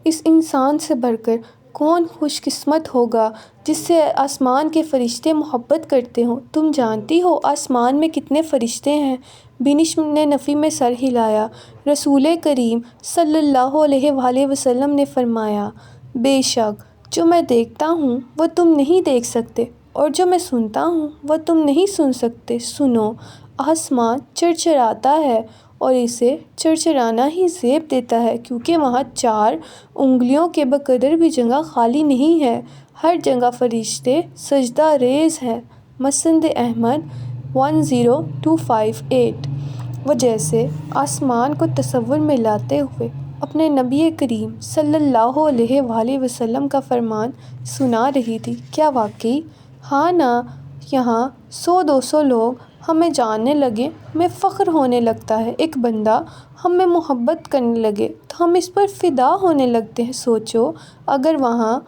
S1: اس انسان سے بڑھ کر کون خوش قسمت ہوگا جس سے آسمان کے فرشتے محبت کرتے ہوں۔ تم جانتی ہو آسمان میں کتنے فرشتے ہیں؟ بینش نے نفی میں سر ہلایا۔ رسول کریم صلی اللہ علیہ وآلہ وسلم نے فرمایا، بے شک جو میں دیکھتا ہوں وہ تم نہیں دیکھ سکتے اور جو میں سنتا ہوں وہ تم نہیں سن سکتے۔ سنو، آسمان چرچراتا ہے اور اسے چرچرانا ہی زیب دیتا ہے کیونکہ وہاں 4 انگلیوں کے بقدر بھی جگہ خالی نہیں ہے، ہر جگہ فرشتے سجدہ ریز ہیں۔ مسند احمد 10258۔ وہ جیسے آسمان کو تصور میں لاتے ہوئے اپنے نبی کریم صلی اللہ علیہ وآلہ وسلم کا فرمان سنا رہی تھی۔ کیا واقعی؟ ہاں نا، یہاں 100-200 لوگ ہمیں جاننے لگے، ہمیں فخر ہونے لگتا ہے۔ ایک بندہ ہم میں محبت کرنے لگے تو ہم اس پر فدا ہونے لگتے ہیں۔ سوچو اگر وہاں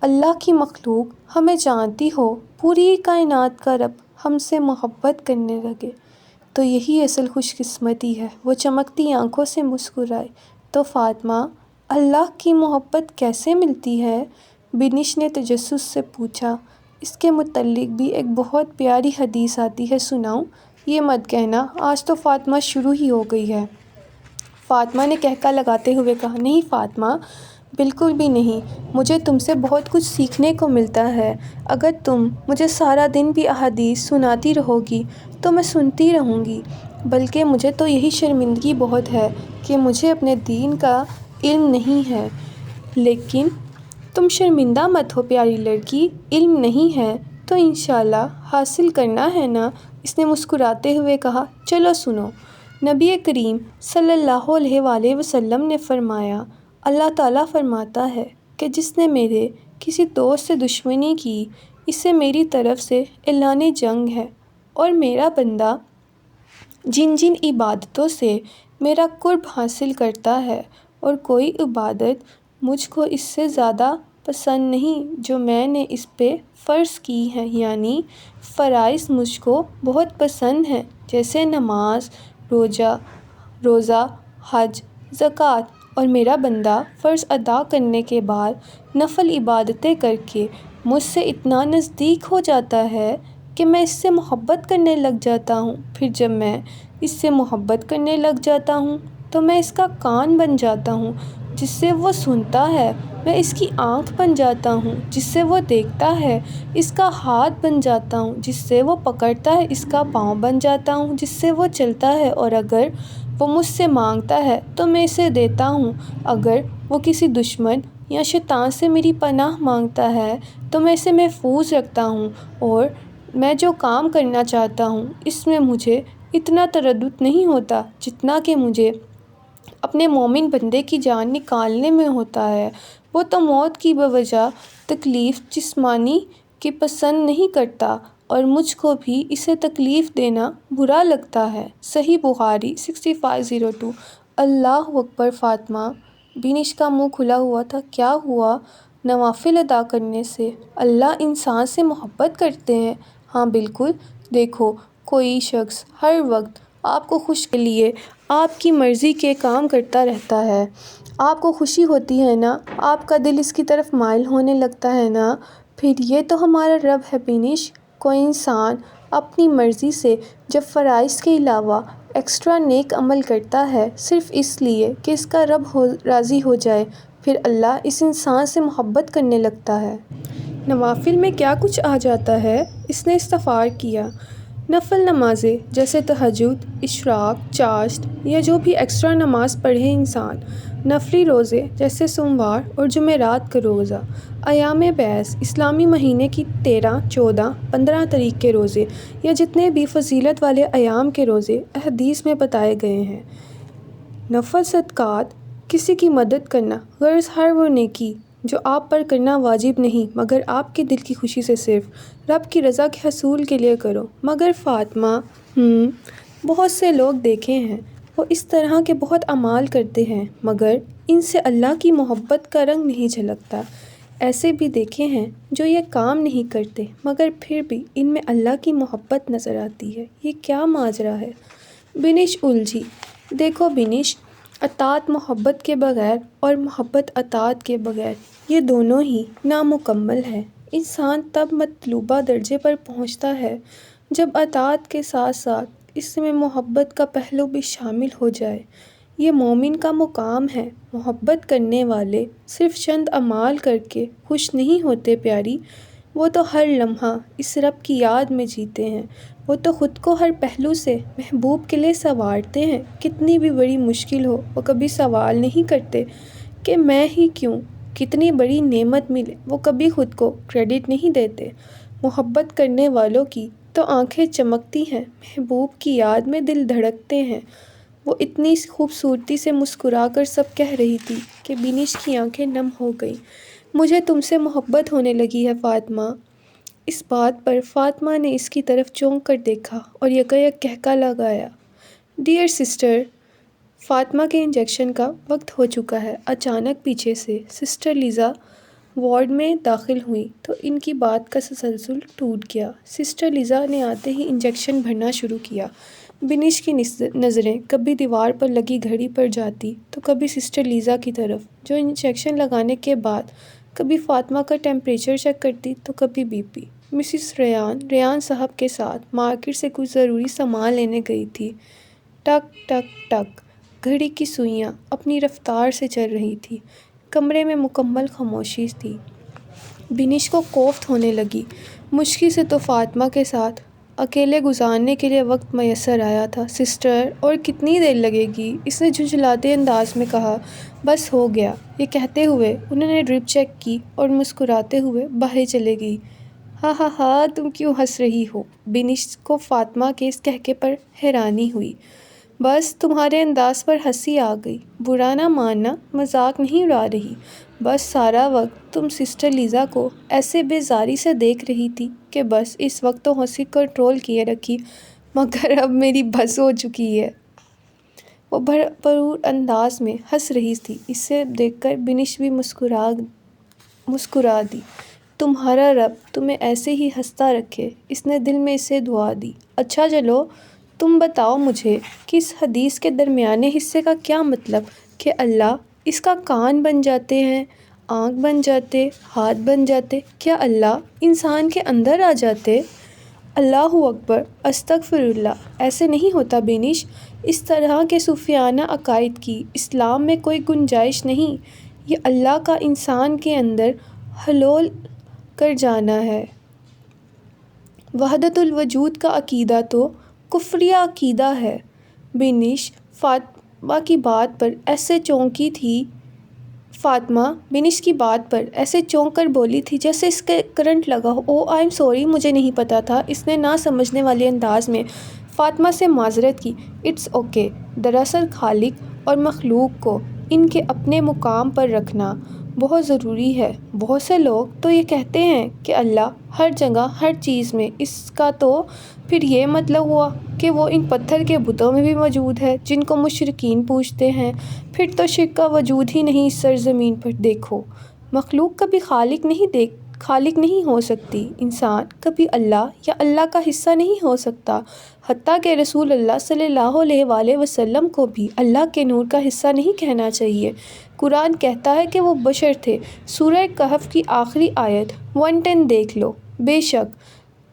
S1: اللہ کی مخلوق ہمیں جانتی ہو، پوری کائنات کا رب ہم سے محبت کرنے لگے، تو یہی اصل خوش قسمتی ہے۔ وہ چمکتی آنکھوں سے مسکرائی، تو فاطمہ، اللہ کی محبت کیسے ملتی ہے؟ بینش نے تجسس سے پوچھا۔ اس کے متعلق بھی ایک بہت پیاری حدیث آتی ہے، سناؤں؟ یہ مت کہنا آج تو فاطمہ شروع ہی ہو گئی ہے۔ فاطمہ نے کہکا لگاتے ہوئے کہا، نہیں فاطمہ، بالکل بھی نہیں، مجھے تم سے بہت کچھ سیکھنے کو ملتا ہے۔ اگر تم مجھے سارا دن بھی احادیث سناتی رہو گی تو میں سنتی رہوں گی، بلکہ مجھے تو یہی شرمندگی بہت ہے کہ مجھے اپنے دین کا علم نہیں ہے۔ لیکن تم شرمندہ مت ہو پیاری لڑکی، علم نہیں ہے تو انشاءاللہ حاصل کرنا ہے نا؟ اس نے مسکراتے ہوئے کہا۔ چلو سنو، نبی کریم صلی اللہ علیہ وآلہ وسلم نے فرمایا، اللہ تعالیٰ فرماتا ہے کہ جس نے میرے کسی دوست سے دشمنی کی، اسے میری طرف سے اعلان جنگ ہے، اور میرا بندہ جن جن عبادتوں سے میرا قرب حاصل کرتا ہے اور کوئی عبادت مجھ کو اس سے زیادہ پسند نہیں جو میں نے اس پہ فرض کی ہیں، یعنی فرائض مجھ کو بہت پسند ہیں، جیسے نماز، روزہ، حج، زکوٰۃ، اور میرا بندہ فرض ادا کرنے کے بعد نفل عبادتیں کر کے مجھ سے اتنا نزدیک ہو جاتا ہے کہ میں اس سے محبت کرنے لگ جاتا ہوں۔ پھر جب میں اس سے محبت کرنے لگ جاتا ہوں تو میں اس کا کان بن جاتا ہوں جس سے وہ سنتا ہے، میں اس کی آنکھ بن جاتا ہوں جس سے وہ دیکھتا ہے، اس کا ہاتھ بن جاتا ہوں جس سے وہ پکڑتا ہے، اس کا پاؤں بن جاتا ہوں جس سے وہ چلتا ہے، اور اگر وہ مجھ سے مانگتا ہے تو میں اسے دیتا ہوں، اگر وہ کسی دشمن یا شیطان سے میری پناہ مانگتا ہے تو میں اسے محفوظ رکھتا ہوں، اور میں جو کام کرنا چاہتا ہوں اس میں مجھے اتنا تردد نہیں ہوتا جتنا کہ مجھے اپنے مومن بندے کی جان نکالنے میں ہوتا ہے۔ وہ تو موت کی بوجہ تکلیف جسمانی کی پسند نہیں کرتا، اور مجھ کو بھی اسے تکلیف دینا برا لگتا ہے۔ صحیح بخاری 6502۔ اللہ اکبر۔ فاطمہ بنش کا منہ کھلا ہوا تھا۔ کیا ہوا؟ نوافل ادا کرنے سے اللہ انسان سے محبت کرتے ہیں؟ ہاں بالکل۔ دیکھو، کوئی شخص ہر وقت آپ کو خوش کے لیے آپ کی مرضی کے کام کرتا رہتا ہے، آپ کو خوشی ہوتی ہے نا، آپ کا دل اس کی طرف مائل ہونے لگتا ہے نا، پھر یہ تو ہمارا رب ہے بنش۔ کوئی انسان اپنی مرضی سے جب فرائض کے علاوہ ایکسٹرا نیک عمل کرتا ہے صرف اس لیے کہ اس کا رب راضی ہو جائے، پھر اللہ اس انسان سے محبت کرنے لگتا ہے۔ نوافل میں کیا کچھ آ جاتا ہے؟ اس نے استغفار کیا۔ نفل نمازیں جیسے تہجد، اشراق، چاشت یا جو بھی ایکسٹرا نماز پڑھے انسان، نفلی روزے جیسے سوموار اور جمعرات کا روزہ، ایام بیض اسلامی مہینے کی 13، 14، 15 تاریخ کے روزے یا جتنے بھی فضیلت والے ایام کے روزے احادیث میں بتائے گئے ہیں۔ نفل صدقات، کسی کی مدد کرنا، غرض ہر وہ نیکی جو آپ پر کرنا واجب نہیں مگر آپ کے دل کی خوشی سے صرف رب کی رضا کے حصول کے لیے کرو۔ مگر فاطمہ، بہت سے لوگ دیکھے ہیں وہ اس طرح کے بہت اعمال کرتے ہیں مگر ان سے اللہ کی محبت کا رنگ نہیں جھلکتا۔ ایسے بھی دیکھے ہیں جو یہ کام نہیں کرتے مگر پھر بھی ان میں اللہ کی محبت نظر آتی ہے۔ یہ کیا ماجرا ہے؟ بنش الجھی۔ دیکھو بنش، اطاعت محبت کے بغیر اور محبت اطاعت کے بغیر یہ دونوں ہی نامکمل ہے۔ انسان تب مطلوبہ درجے پر پہنچتا ہے جب اطاعت کے ساتھ ساتھ اس میں محبت کا پہلو بھی شامل ہو جائے۔ یہ مومن کا مقام ہے۔ محبت کرنے والے صرف چند اعمال کر کے خوش نہیں ہوتے پیاری، وہ تو ہر لمحہ اس رب کی یاد میں جیتے ہیں، وہ تو خود کو ہر پہلو سے محبوب کے لیے سنوارتے ہیں۔ کتنی بھی بڑی مشکل ہو وہ کبھی سوال نہیں کرتے کہ میں ہی کیوں، کتنی بڑی نعمت ملے وہ کبھی خود کو کریڈٹ نہیں دیتے۔ محبت کرنے والوں کی تو آنکھیں چمکتی ہیں، محبوب کی یاد میں دل دھڑکتے ہیں۔ وہ اتنی خوبصورتی سے مسکرا کر سب کہہ رہی تھی کہ بنش کی آنکھیں نم ہو گئیں۔ مجھے تم سے محبت ہونے لگی ہے فاطمہ۔ اس بات پر فاطمہ نے اس کی طرف چونک کر دیکھا اور یکایک کہکا لگایا۔ ڈیئر سسٹر، فاطمہ کے انجیکشن کا وقت ہو چکا ہے۔ اچانک پیچھے سے سسٹر لیزا وارڈ میں داخل ہوئیں تو ان کی بات کا تسلسل ٹوٹ گیا۔ سسٹر لیزا نے آتے ہی انجیکشن بھرنا شروع کیا۔ بنش کی نظریں کبھی دیوار پر لگی گھڑی پر جاتی تو کبھی سسٹر لیزا کی طرف جو انجیکشن لگانے کے بعد کبھی فاطمہ کا ٹیمپریچر چیک کرتی تو کبھی بی پی۔ مسز ریان صاحب کے ساتھ مارکیٹ سے کچھ ضروری سامان لینے گئی تھی۔ ٹک ٹک ٹک گھڑی کی سوئیاں اپنی رفتار سے چل رہی تھیں۔ کمرے میں مکمل خاموشی تھی۔ بنش کو کوفت ہونے لگی۔ مشکل سے تو فاطمہ کے ساتھ اکیلے گزارنے کے لیے وقت میسر آیا تھا۔ سسٹر، اور کتنی دیر لگے گی؟ اس نے جھنجھلاتے انداز میں کہا۔ بس ہو گیا۔ یہ کہتے ہوئے انہوں نے ڈرپ چیک کی اور مسکراتے ہوئے باہر چلے گئی۔ ہاں ہاں ہاں، تم کیوں ہنس رہی ہو؟ بنش کو فاطمہ کے اس کہکے پر حیرانی ہوئی۔ بس تمہارے انداز پر ہنسی آ گئی۔ برا نہ ماننا، مذاق نہیں اڑا رہی۔ بس سارا وقت تم سسٹر لیزا کو ایسے بیزاری سے دیکھ رہی تھی کہ بس اس وقت تو ہنسی کنٹرول کیے رکھی، مگر اب میری بس ہو چکی ہے۔ وہ بھرپور انداز میں ہنس رہی تھی۔ اسے دیکھ کر بنش بھی مسکرا مسکرا دی۔ تمہارا رب تمہیں ایسے ہی ہنستا رکھے، اس نے دل میں اسے دعا دی۔ اچھا چلو تم بتاؤ مجھے کہ اس حدیث کے درمیانے حصے کا کیا مطلب کہ اللہ اس کا کان بن جاتے ہیں، آنکھ بن جاتے، ہاتھ بن جاتے؟ کیا اللہ انسان کے اندر آ جاتے؟ اللہ اکبر، استغفر اللہ، ایسے نہیں ہوتا بینش۔ اس طرح کے صوفیانہ عقائد کی اسلام میں کوئی گنجائش نہیں۔ یہ اللہ کا انسان کے اندر حلول کر جانا ہے۔ وحدت الوجود کا عقیدہ تو کفریہ عقیدہ ہے۔ بینش فاطمہ کی بات پر ایسے چونکی تھی، فاطمہ بینش کی بات پر ایسے چونک کر بولی تھی جیسے اس کے کرنٹ لگا ہو۔ او آئی ایم سوری، مجھے نہیں پتا تھا۔ اس نے نہ سمجھنے والے انداز میں فاطمہ سے معذرت کی۔ It's okay. دراصل خالق اور مخلوق کو ان کے اپنے مقام پر رکھنا بہت ضروری ہے۔ بہت سے لوگ تو یہ کہتے ہیں کہ اللہ ہر جگہ ہر چیز میں۔ اس کا تو پھر یہ مطلب ہوا کہ وہ ان پتھر کے بتوں میں بھی موجود ہے جن کو مشرکین پوجتے ہیں۔ پھر تو شرک کا وجود ہی نہیں اس سرزمین پر۔ دیکھو، مخلوق کبھی خالق نہیں ہو سکتی، انسان کبھی اللہ یا اللہ کا حصہ نہیں ہو سکتا، حتیٰ کہ رسول اللہ صلی اللہ علیہ وآلہ وسلم کو بھی اللہ کے نور کا حصہ نہیں کہنا چاہیے۔ قرآن کہتا ہے کہ وہ بشر تھے۔ سورہ کہف کی آخری آیت 110 دیکھ لو۔ بے شک۔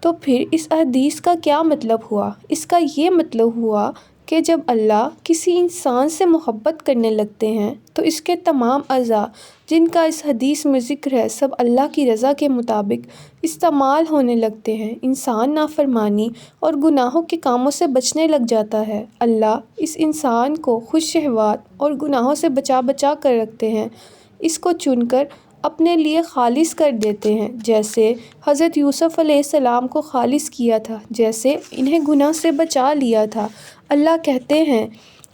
S1: تو پھر اس حدیث کا کیا مطلب ہوا؟ اس کا یہ مطلب ہوا کہ جب اللہ کسی انسان سے محبت کرنے لگتے ہیں تو اس کے تمام اعضاء جن کا اس حدیث میں ذکر ہے سب اللہ کی رضا کے مطابق استعمال ہونے لگتے ہیں۔ انسان نافرمانی اور گناہوں کے کاموں سے بچنے لگ جاتا ہے۔ اللہ اس انسان کو خوش شہوات اور گناہوں سے بچا کر رکھتے ہیں، اس کو چن کر اپنے لیے خالص کر دیتے ہیں، جیسے حضرت یوسف علیہ السلام کو خالص کیا تھا، جیسے انہیں گناہ سے بچا لیا تھا۔ اللہ کہتے ہیں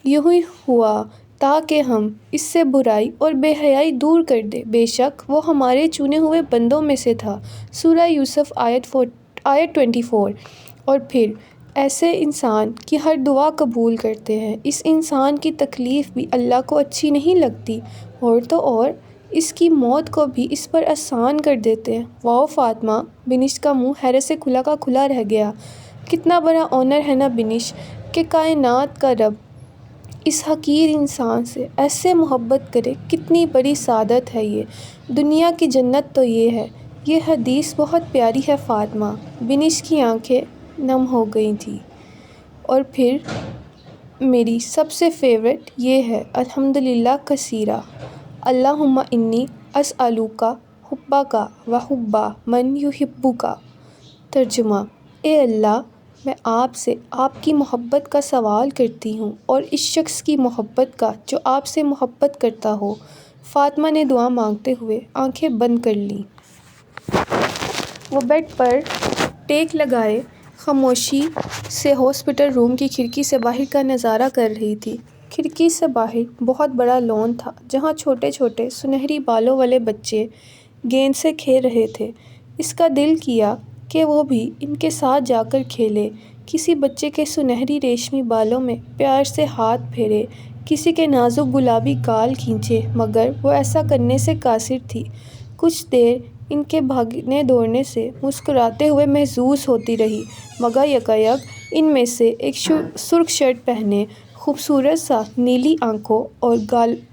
S1: یوں ہی ہوا تاکہ ہم اس سے برائی اور بے حیائی دور کر دیں، بے شک وہ ہمارے چنے ہوئے بندوں میں سے تھا۔ سورہ یوسف آیت 24۔ اور پھر ایسے انسان کی ہر دعا قبول کرتے ہیں۔ اس انسان کی تکلیف بھی اللہ کو اچھی نہیں لگتی، اور تو اور اس کی موت کو بھی اس پر آسان کر دیتے ہیں۔ واؤ فاطمہ! بینش کا منہ حیرت سے کھلا کا کھلا رہ گیا۔ کتنا بڑا آنر ہے نا بینش کہ کائنات کا رب اس حقیر انسان سے ایسے محبت کرے۔ کتنی بڑی سعادت ہے یہ۔ دنیا کی جنت تو یہ ہے۔ یہ حدیث بہت پیاری ہے فاطمہ۔ بینش کی آنکھیں نم ہو گئی تھیں۔ اور پھر میری سب سے فیورٹ یہ ہے، الحمدللہ کثیرا، اللہم انی اسألوک حبک وحب من یحبک۔ ترجمہ: اے اللہ، میں آپ سے آپ کی محبت کا سوال کرتی ہوں اور اس شخص کی محبت کا جو آپ سے محبت کرتا ہو۔ فاطمہ نے دعا مانگتے ہوئے آنکھیں بند کر لیں۔ وہ بیڈ پر ٹیک لگائے خاموشی سے ہاسپٹل روم کی کھڑکی سے باہر کا نظارہ کر رہی تھی۔ کھڑکی سے باہر بہت بڑا لان تھا جہاں چھوٹے چھوٹے سنہری بالوں والے بچے گیند سے کھیل رہے تھے۔ اس کا دل کیا کہ وہ بھی ان کے ساتھ جا کر کھیلے، کسی بچے کے سنہری ریشمی بالوں میں پیار سے ہاتھ پھیرے، کسی کے نازک گلابی گال کھینچے، مگر وہ ایسا کرنے سے قاصر تھی۔ کچھ دیر ان کے بھاگنے دوڑنے سے مسکراتے ہوئے محظوظ ہوتی رہی، مگر یکایک ان میں سے ایک سرخ شرٹ پہنے، خوبصورت سا نیلی آنکھوں اور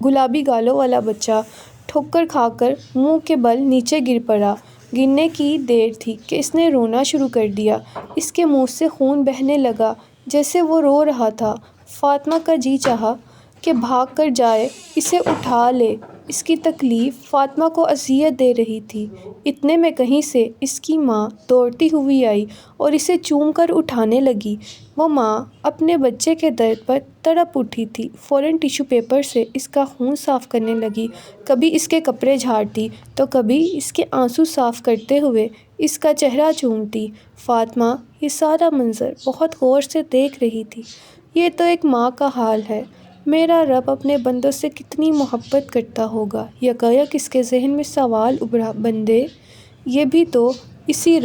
S1: گلابی گالوں والا بچہ ٹھوکر کھا کر منہ کے بل نیچے گر پڑا۔ گرنے کی دیر تھی کہ اس نے رونا شروع کر دیا۔ اس کے منہ سے خون بہنے لگا جیسے وہ رو رہا تھا۔ فاطمہ کا جی چاہا کہ بھاگ کر جائے اسے اٹھا لے۔ اس کی تکلیف فاطمہ کو اذیت دے رہی تھی۔ اتنے میں کہیں سے اس کی ماں دوڑتی ہوئی آئی اور اسے چوم کر اٹھانے لگی۔ وہ ماں اپنے بچے کے درد پر تڑپ اٹھی تھی۔ فوراً ٹیشو پیپر سے اس کا خون صاف کرنے لگی، کبھی اس کے کپڑے جھاڑتی تو کبھی اس کے آنسو صاف کرتے ہوئے اس کا چہرہ چومتی۔ فاطمہ یہ سارا منظر بہت غور سے دیکھ رہی تھی۔ یہ تو ایک ماں کا حال ہے۔ میرا رب اپنے بندوں سے کتنی محبت کرتا ہوگا۔ یکایک اس کے ذہن میں سوال ابھرا، بندے یہ بھی تو اسی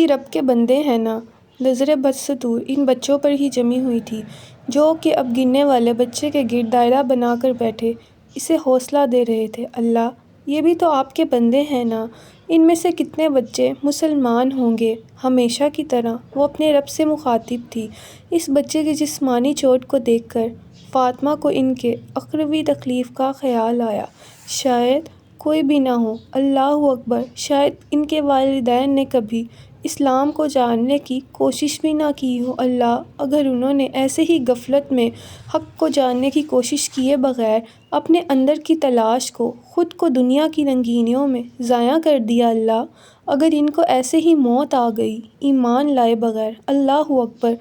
S1: رب کے بندے ہیں نا؟ نظریں بدستور ان بچوں پر ہی جمی ہوئی تھی جو کہ اب گرنے والے بچے کے گرد دائرہ بنا کر بیٹھے اسے حوصلہ دے رہے تھے۔ اللہ، یہ بھی تو آپ کے بندے ہیں نا، ان میں سے کتنے بچے مسلمان ہوں گے؟ ہمیشہ کی طرح وہ اپنے رب سے مخاطب تھی۔ اس بچے کی جسمانی چوٹ کو دیکھ کر فاطمہ کو ان کے اخروی تکلیف کا خیال آیا۔ شاید کوئی بھی نہ ہو، اللہ اکبر، شاید ان کے والدین نے کبھی اسلام کو جاننے کی کوشش بھی نہ کی ہو۔ اللہ، اگر انہوں نے ایسے ہی غفلت میں حق کو جاننے کی کوشش کیے بغیر اپنے اندر کی تلاش کو، خود کو دنیا کی رنگینیوں میں ضائع کر دیا، اللہ، اگر ان کو ایسے ہی موت آ گئی ایمان لائے بغیر، اللہ اکبر،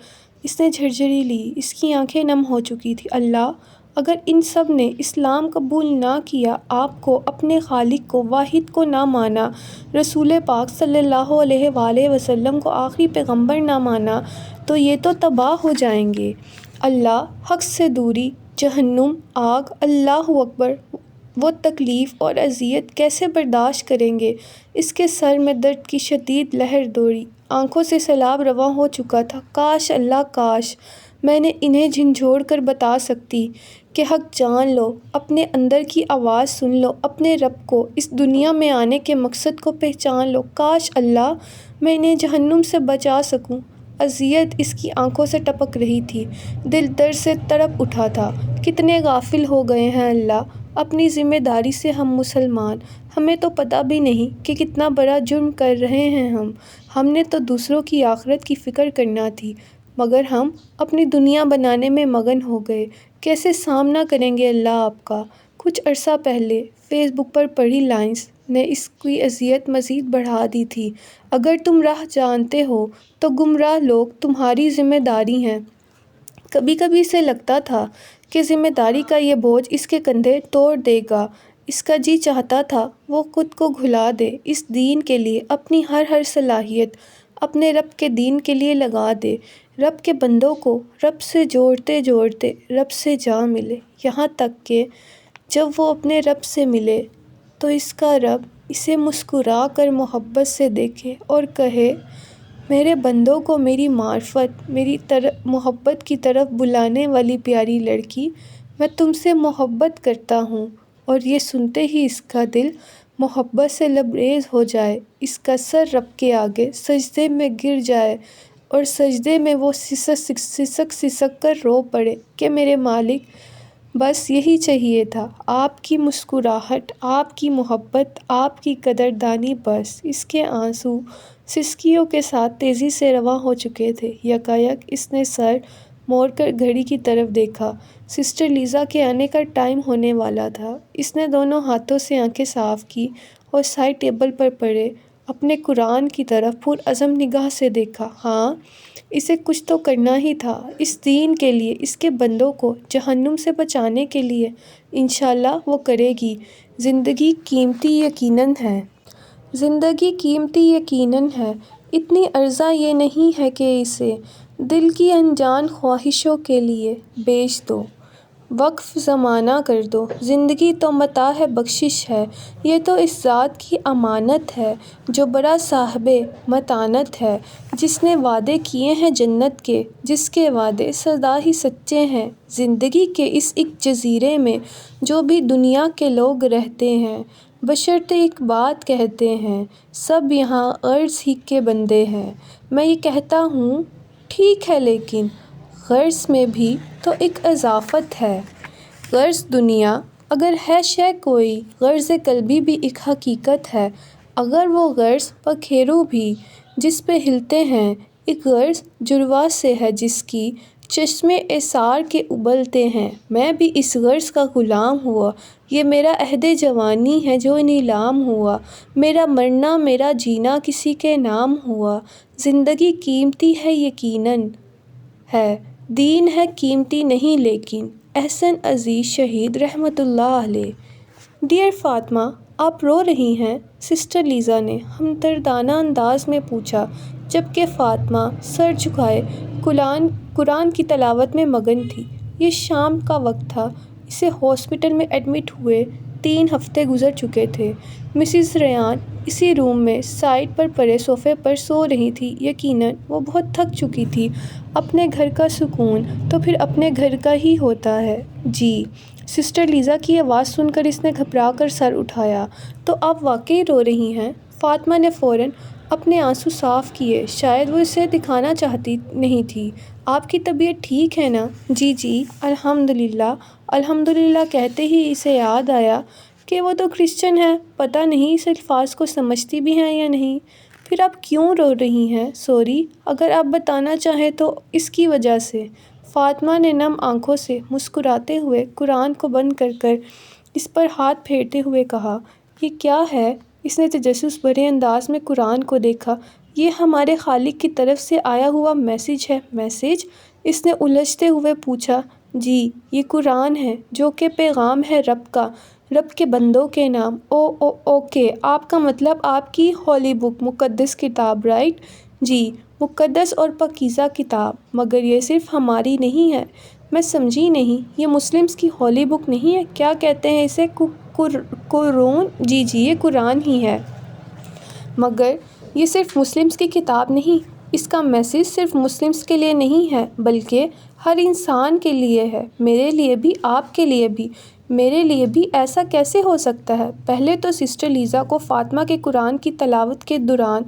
S1: اس نے جھرجھری لی، اس کی آنکھیں نم ہو چکی تھیں۔ اللہ، اگر ان سب نے اسلام قبول نہ کیا، آپ کو، اپنے خالق کو، واحد کو نہ مانا، رسول پاک صلی اللہ علیہ وآلہ وسلم کو آخری پیغمبر نہ مانا، تو یہ تو تباہ ہو جائیں گے۔ اللہ، حق سے دوری، جہنم، آگ، اللہ اکبر، وہ تکلیف اور اذیت کیسے برداشت کریں گے؟ اس کے سر میں درد کی شدید لہر دوڑی، آنکھوں سے سیلاب رواں ہو چکا تھا۔ کاش، اللہ کاش میں نے انہیں جھنجھوڑ کر بتا سکتی کہ حق جان لو، اپنے اندر کی آواز سن لو، اپنے رب کو، اس دنیا میں آنے کے مقصد کو پہچان لو۔ کاش اللہ میں انہیں جہنم سے بچا سکوں۔ اذیت اس کی آنکھوں سے ٹپک رہی تھی، دل درد سے تڑپ اٹھا تھا۔ کتنے غافل ہو گئے ہیں اللہ اپنی ذمہ داری سے ہم مسلمان، ہمیں تو پتہ بھی نہیں کہ کتنا بڑا جرم کر رہے ہیں ہم نے تو دوسروں کی آخرت کی فکر کرنا تھی، مگر ہم اپنی دنیا بنانے میں مگن ہو گئے۔ کیسے سامنا کریں گے اللہ آپ کا؟ کچھ عرصہ پہلے فیس بک پر پڑھی لائنز نے اس کی اذیت مزید بڑھا دی تھی۔ اگر تم راہ جانتے ہو تو گمراہ لوگ تمہاری ذمہ داری ہیں۔ کبھی کبھی اسے لگتا تھا کہ ذمہ داری کا یہ بوجھ اس کے کندھے توڑ دے گا۔ اس کا جی چاہتا تھا وہ خود کو گھلا دے، اس دین کے لیے اپنی ہر صلاحیت اپنے رب کے دین کے لیے لگا دے، رب کے بندوں کو رب سے جوڑتے جوڑتے رب سے جا ملے، یہاں تک کہ جب وہ اپنے رب سے ملے تو اس کا رب اسے مسکرا کر محبت سے دیکھے اور کہے، میرے بندوں کو میری معرفت، میری محبت کی طرف بلانے والی پیاری لڑکی، میں تم سے محبت کرتا ہوں۔ اور یہ سنتے ہی اس کا دل محبت سے لبریز ہو جائے، اس کا سر رب کے آگے سجدے میں گر جائے اور سجدے میں وہ سسک کر رو پڑے کہ میرے مالک، بس یہی چاہیے تھا، آپ کی مسکراہٹ، آپ کی محبت، آپ کی قدردانی، بس۔ اس کے آنسو سسکیوں کے ساتھ تیزی سے رواں ہو چکے تھے۔ یکایک اس نے سر موڑ کر گھڑی کی طرف دیکھا، سسٹر لیزا کے آنے کا ٹائم ہونے والا تھا۔ اس نے دونوں ہاتھوں سے آنکھیں صاف کی اور سائڈ ٹیبل پر پڑے اپنے قرآن کی طرف پرعزم نگاہ سے دیکھا۔ ہاں، اسے کچھ تو کرنا ہی تھا، اس دین کے لیے، اس کے بندوں کو جہنم سے بچانے کے لیے۔ انشاءاللہ وہ کرے گی۔ زندگی قیمتی یقیناً ہے۔ زندگی قیمتی یقیناً ہے، اتنی ارزاں یہ نہیں ہے کہ اسے دل کی انجان خواہشوں کے لیے بیچ دو، وقف زمانہ کر دو۔ زندگی تو متاع ہے، بخشش ہے، یہ تو اس ذات کی امانت ہے جو بڑا صاحب متانت ہے، جس نے وعدے کیے ہیں جنت کے، جس کے وعدے سدا ہی سچے ہیں۔ زندگی کے اس ایک جزیرے میں جو بھی دنیا کے لوگ رہتے ہیں، بشرطِ ایک بات کہتے ہیں، سب یہاں غرض ہی کے بندے ہیں۔ میں یہ کہتا ہوں، ٹھیک ہے، لیکن غرض میں بھی تو ایک اضافت ہے۔ غرض دنیا اگر ہے شے کوئی، غرض قلبی بھی ایک حقیقت ہے، اگر وہ غرض پکھیرو بھی جس پہ ہلتے ہیں، ایک غرض جرواں سے ہے جس کی چشمے ایثار کے ابلتے ہیں۔ میں بھی اس غرض کا غلام ہوا، یہ میرا عہد جوانی ہے جو نیلام ہوا، میرا مرنا میرا جینا کسی کے نام ہوا۔ زندگی قیمتی ہے یقیناً ہے، دین ہے قیمتی نہیں لیکن۔ احسن عزیز شہید رحمۃ اللہ علیہ۔ ڈیئر فاطمہ، آپ رو رہی ہیں؟ سسٹر لیزا نے ہمدردانہ انداز میں پوچھا، جبکہ فاطمہ سر جھکائے قرآن کی تلاوت میں مگن تھی۔ یہ شام کا وقت تھا، اسے ہاسپٹل میں ایڈمٹ ہوئے 3 ہفتے گزر چکے تھے۔ مسز ریان اسی روم میں سائڈ پر پڑے صوفے پر سو رہی تھی۔ یقیناً وہ بہت تھک چکی تھی۔ اپنے گھر کا سکون تو پھر اپنے گھر کا ہی ہوتا ہے۔ جی۔ سسٹر لیزا کی آواز سن کر اس نے گھبرا کر سر اٹھایا۔ تو آپ واقعی رو رہی ہیں؟ فاطمہ نے فوراً اپنے آنسو صاف کیے۔ شاید وہ اسے دکھانا چاہتی نہیں تھی۔ آپ کی طبیعت ٹھیک ہے نا؟ جی الحمدللہ۔ الحمدللہ کہتے ہی اسے یاد آیا کہ وہ تو کرسچن ہے، پتہ نہیں اس الفاظ کو سمجھتی بھی ہیں یا نہیں۔ پھر آپ کیوں رو رہی ہیں؟ سوری، اگر آپ بتانا چاہیں تو اس کی وجہ سے۔ فاطمہ نے نم آنکھوں سے مسکراتے ہوئے قرآن کو بند کر اس پر ہاتھ پھیرتے ہوئے کہا، یہ کیا ہے؟ اس نے تجسس بھرے انداز میں قرآن کو دیکھا۔ یہ ہمارے خالق کی طرف سے آیا ہوا میسج ہے۔ میسج؟ اس نے الجھتے ہوئے پوچھا۔ جی، یہ قرآن ہے جو کہ پیغام ہے رب کا، رب کے بندوں کے نام۔ اوکے، آپ کا مطلب آپ کی ہولی بک، مقدس کتاب، رائٹ؟ جی، مقدس اور پاکیزہ کتاب۔ مگر یہ صرف ہماری نہیں ہے۔ میں سمجھی نہیں، یہ مسلمز کی ہولی بک نہیں ہے؟ کیا کہتے ہیں اسے؟ قرآن؟ جی یہ قرآن ہی ہے۔ مگر یہ صرف مسلمز کی کتاب نہیں، اس کا میسج صرف مسلمز کے لیے نہیں ہے بلکہ ہر انسان کے لیے ہے، میرے لیے بھی، آپ کے لیے بھی، میرے لیے بھی۔ ایسا کیسے ہو سکتا ہے؟ پہلے تو سسٹر لیزا کو فاطمہ کے قرآن کی تلاوت کے دوران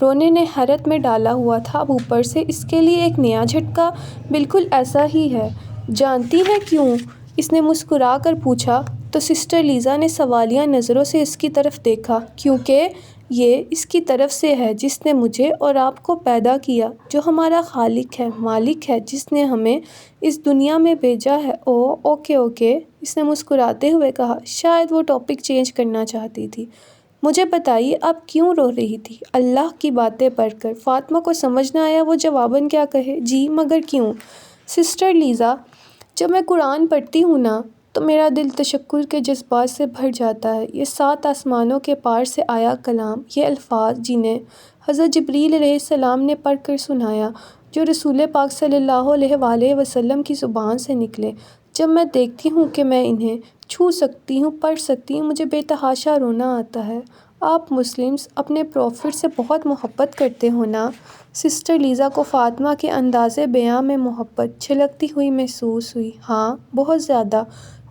S1: رونے نے حیرت میں ڈالا ہوا تھا، اب اوپر سے اس کے لیے ایک نیا جھٹکا۔ بالکل ایسا ہی ہے۔ جانتی ہیں کیوں؟ اس نے مسکرا کر پوچھا۔ تو سسٹر لیزا نے سوالیہ نظروں سے اس کی طرف دیکھا۔ کیونکہ یہ اس کی طرف سے ہے جس نے مجھے اور آپ کو پیدا کیا، جو ہمارا خالق ہے، مالک ہے، جس نے ہمیں اس دنیا میں بھیجا ہے۔ اوکے، اس نے مسکراتے ہوئے کہا۔ شاید وہ ٹاپک چینج کرنا چاہتی تھی۔ مجھے بتائیے آپ کیوں رو رہی تھی؟ اللہ کی باتیں پڑھ کر۔ فاطمہ کو سمجھ نہ آیا وہ جواباً کیا کہے۔ جی مگر کیوں؟ سسٹر لیزا، جب میں قرآن پڑھتی ہوں نا تو میرا دل تشکر کے جذبات سے بھر جاتا ہے۔ یہ 7 آسمانوں کے پار سے آیا کلام، یہ الفاظ جنہیں حضرت جبریل علیہ السلام نے پڑھ کر سنایا، جو رسول پاک صلی اللہ علیہ وآلہ وسلم کی زبان سے نکلے، جب میں دیکھتی ہوں کہ میں انہیں چھو سکتی ہوں، پڑھ سکتی ہوں، مجھے بے تحاشا رونا آتا ہے۔ آپ مسلمز اپنے پروفٹ سے بہت محبت کرتے ہو نا؟ سسٹر لیزا کو فاطمہ کے انداز بیاں میں محبت چھلکتی ہوئی محسوس ہوئی۔ ہاں، بہت زیادہ۔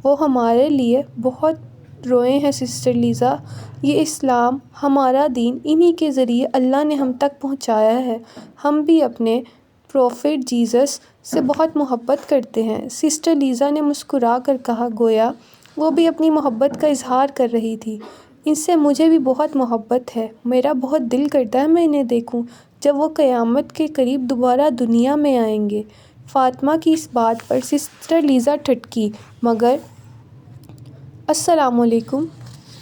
S1: وہ ہمارے لیے بہت روئے ہیں سسٹر لیزا۔ یہ اسلام، ہمارا دین، انہی کے ذریعے اللہ نے ہم تک پہنچایا ہے۔ ہم بھی اپنے پروفٹ جیزس سے بہت محبت کرتے ہیں۔ سسٹر لیزا نے مسکرا کر کہا، گویا وہ بھی اپنی محبت کا اظہار کر رہی تھی۔ ان سے مجھے بھی بہت محبت ہے۔ میرا بہت دل کرتا ہے میں انہیں دیکھوں جب وہ قیامت کے قریب دوبارہ دنیا میں آئیں گے۔ فاطمہ کی اس بات پر سسٹر لیزا ٹھٹکی، مگر السلام علیکم،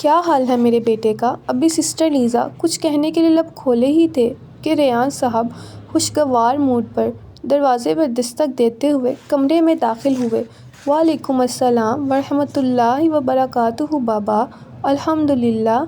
S1: کیا حال ہے میرے بیٹے کا؟ ابھی سسٹر لیزا کچھ کہنے کے لیے لب کھولے ہی تھے کہ ریان صاحب خوشگوار موڈ پر دروازے پر دستک دیتے ہوئے کمرے میں داخل ہوئے۔ وعلیکم السلام ورحمۃ اللہ وبرکاتہ بابا۔ الحمدللہ،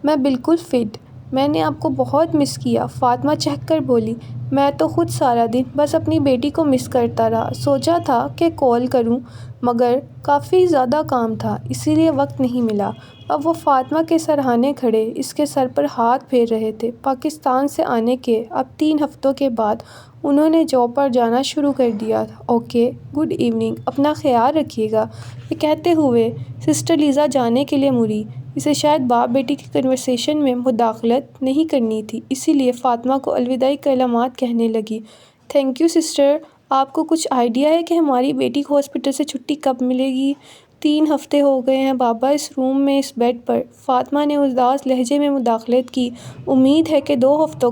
S1: میں بالکل فٹ۔ میں نے آپ کو بہت مس کیا، فاطمہ چہک کر بولی۔ میں تو خود سارا دن بس اپنی بیٹی کو مس کرتا رہا۔ سوچا تھا کہ کال کروں مگر کافی زیادہ کام تھا، اسی لیے وقت نہیں ملا۔ اب وہ فاطمہ کے سرہانے کھڑے اس کے سر پر ہاتھ پھیر رہے تھے۔ پاکستان سے آنے کے اب 3 ہفتوں کے بعد انہوں نے جاب پر جانا شروع کر دیا تھا۔ اوکے، گڈ ایوننگ، اپنا خیال رکھیے گا۔ یہ کہتے ہوئے سسٹر لیزا جانے کے لیے مڑی۔ اسے شاید باپ بیٹی کی کنورسیشن میں مداخلت نہیں کرنی تھی، اسی لیے فاطمہ کو الوداعی کلمات کہنے لگی۔ Thank you sister. آپ کو کچھ آئیڈیا ہے کہ ہماری بیٹی کو ہاسپٹل سے چھٹی کب ملے گی؟ 3 ہفتے ہو گئے ہیں بابا اس روم میں، اس بیڈ پر۔ فاطمہ نے اداس لہجے میں مداخلت کی۔ امید ہے کہ 2 ہفتوں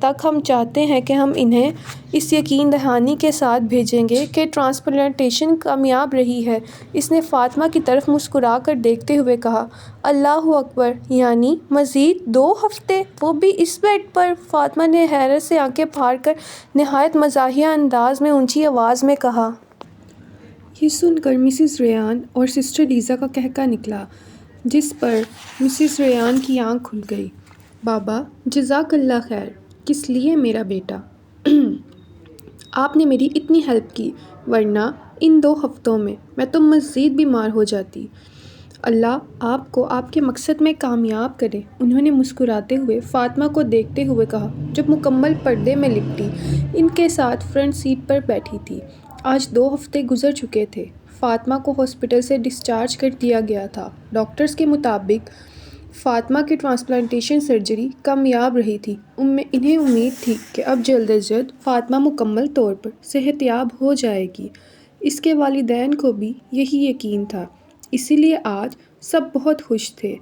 S1: تک ہم چاہتے ہیں کہ ہم انہیں اس یقین دہانی کے ساتھ بھیجیں گے کہ ٹرانسپلانٹیشن کامیاب رہی ہے۔ اس نے فاطمہ کی طرف مسکرا کر دیکھتے ہوئے کہا، اللہ اکبر، یعنی مزید 2 ہفتے، وہ بھی اس بیڈ پر؟ فاطمہ نے حیرت سے آنکھیں پھاڑ کر نہایت مزاحیہ انداز میں اونچی آواز میں کہا۔ یہ سن کر مسز ریان اور سسٹر لیزا کا قہقہ نکلا، جس پر مسز ریان کی آنکھ کھل گئی۔ بابا جزاک اللہ خیر۔ کس لیے میرا بیٹا؟ آپ نے میری اتنی ہیلپ کی، ورنہ ان 2 ہفتوں میں تو مزید بیمار ہو جاتی۔ اللہ آپ کو آپ کے مقصد میں کامیاب کرے، انہوں نے مسکراتے ہوئے فاطمہ کو دیکھتے ہوئے کہا جب مکمل پردے میں لپٹی ان کے ساتھ فرنٹ سیٹ پر بیٹھی تھی۔ آج 2 ہفتے گزر چکے تھے۔ فاطمہ کو ہاسپٹل سے ڈسچارج کر دیا گیا تھا۔ ڈاکٹرز کے مطابق فاطمہ کی ٹرانسپلانٹیشن سرجری کامیاب رہی تھی۔ انہیں امید تھی کہ اب جلد از جلد فاطمہ مکمل طور پر صحت یاب ہو جائے گی۔ اس کے والدین کو بھی یہی یقین تھا، اسی لیے آج سب بہت خوش تھے۔